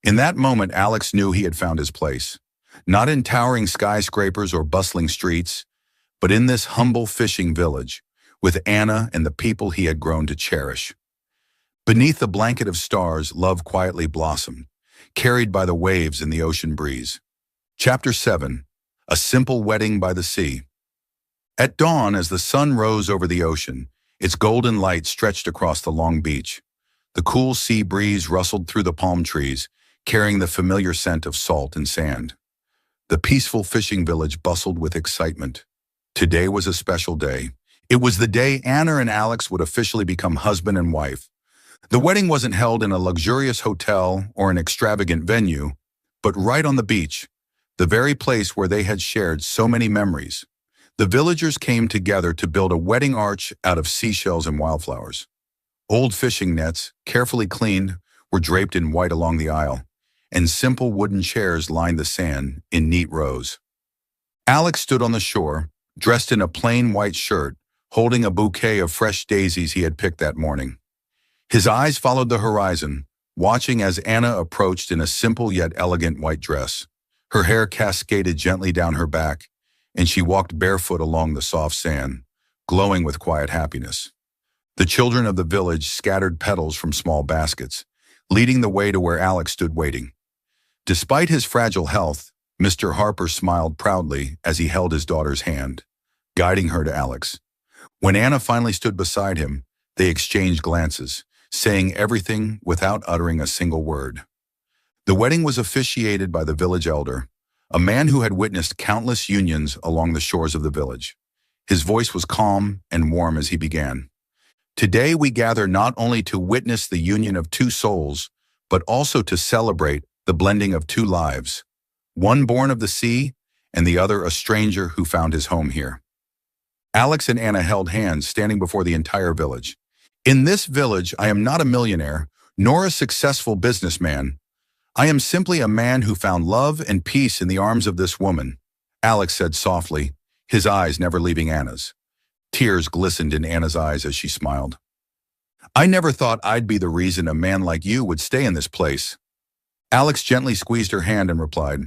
In that moment, Alex knew he had found his place, not in towering skyscrapers or bustling streets, but in this humble fishing village, with Anna and the people he had grown to cherish. Beneath the blanket of stars, love quietly blossomed, carried by the waves and the ocean breeze. Chapter 7. A Simple Wedding by the Sea. At dawn, as the sun rose over the ocean, its golden light stretched across the long beach. The cool sea breeze rustled through the palm trees, carrying the familiar scent of salt and sand. The peaceful fishing village bustled with excitement. Today was a special day. It was the day Anna and Alex would officially become husband and wife. The wedding wasn't held in a luxurious hotel or an extravagant venue, but right on the beach, the very place where they had shared so many memories. The villagers came together to build a wedding arch out of seashells and wildflowers. Old fishing nets, carefully cleaned, were draped in white along the aisle, and simple wooden chairs lined the sand in neat rows. Alex stood on the shore, dressed in a plain white shirt, holding a bouquet of fresh daisies he had picked that morning. His eyes followed the horizon, watching as Anna approached in a simple yet elegant white dress. Her hair cascaded gently down her back, and she walked barefoot along the soft sand, glowing with quiet happiness. The children of the village scattered petals from small baskets, leading the way to where Alex stood waiting. Despite his fragile health, Mr. Harper smiled proudly as he held his daughter's hand, guiding her to Alex. When Anna finally stood beside him, they exchanged glances, saying everything without uttering a single word. The wedding was officiated by the village elder, a man who had witnessed countless unions along the shores of the village. His voice was calm and warm as he began. Today we gather not only to witness the union of two souls, but also to celebrate the blending of two lives, one born of the sea and the other a stranger who found his home here. Alex and Anna held hands, standing before the entire village. In this village, I am not a millionaire, nor a successful businessman. I am simply a man who found love and peace in the arms of this woman, Alex said softly, his eyes never leaving Anna's. Tears glistened in Anna's eyes as she smiled. I never thought I'd be the reason a man like you would stay in this place. Alex gently squeezed her hand and replied,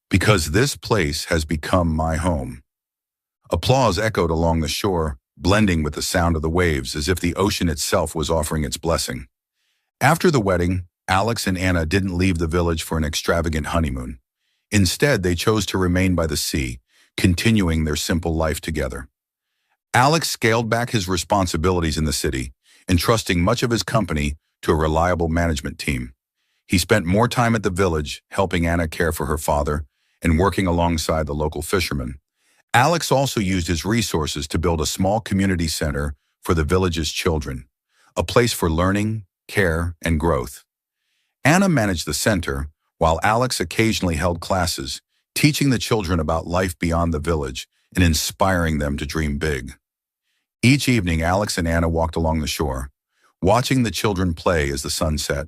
because this place has become my home. Applause echoed along the shore, blending with the sound of the waves as if the ocean itself was offering its blessing. After the wedding, Alex and Anna didn't leave the village for an extravagant honeymoon. Instead, they chose to remain by the sea, continuing their simple life together. Alex scaled back his responsibilities in the city, entrusting much of his company to a reliable management team. He spent more time at the village, helping Anna care for her father and working alongside the local fishermen. Alex also used his resources to build a small community center for the village's children, a place for learning, care, and growth. Anna managed the center, while Alex occasionally held classes, teaching the children about life beyond the village and inspiring them to dream big. Each evening, Alex and Anna walked along the shore, watching the children play as the sun set.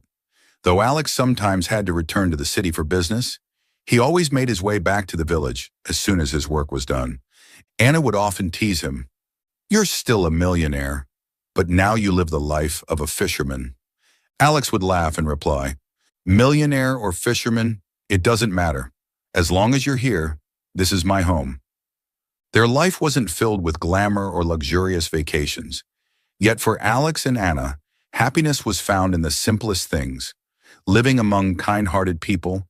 Though Alex sometimes had to return to the city for business, he always made his way back to the village as soon as his work was done. Anna would often tease him, "You're still a millionaire, but now you live the life of a fisherman." Alex would laugh and reply, "Millionaire or fisherman, it doesn't matter. As long as you're here, this is my home." Their life wasn't filled with glamour or luxurious vacations. Yet for Alex and Anna, happiness was found in the simplest things, living among kind-hearted people,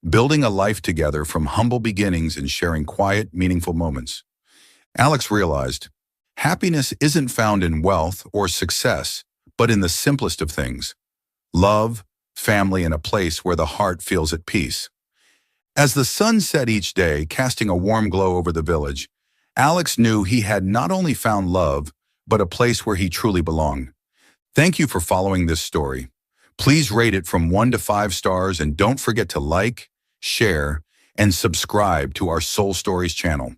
building a life together from humble beginnings and sharing quiet, meaningful moments. Alex realized, happiness isn't found in wealth or success, but in the simplest of things, love, family, and a place where the heart feels at peace. As the sun set each day, casting a warm glow over the village, Alex knew he had not only found love, but a place where he truly belonged. Thank you for following this story. Please rate it from 1 to 5 stars and don't forget to like, share, and subscribe to our Soul Stories channel.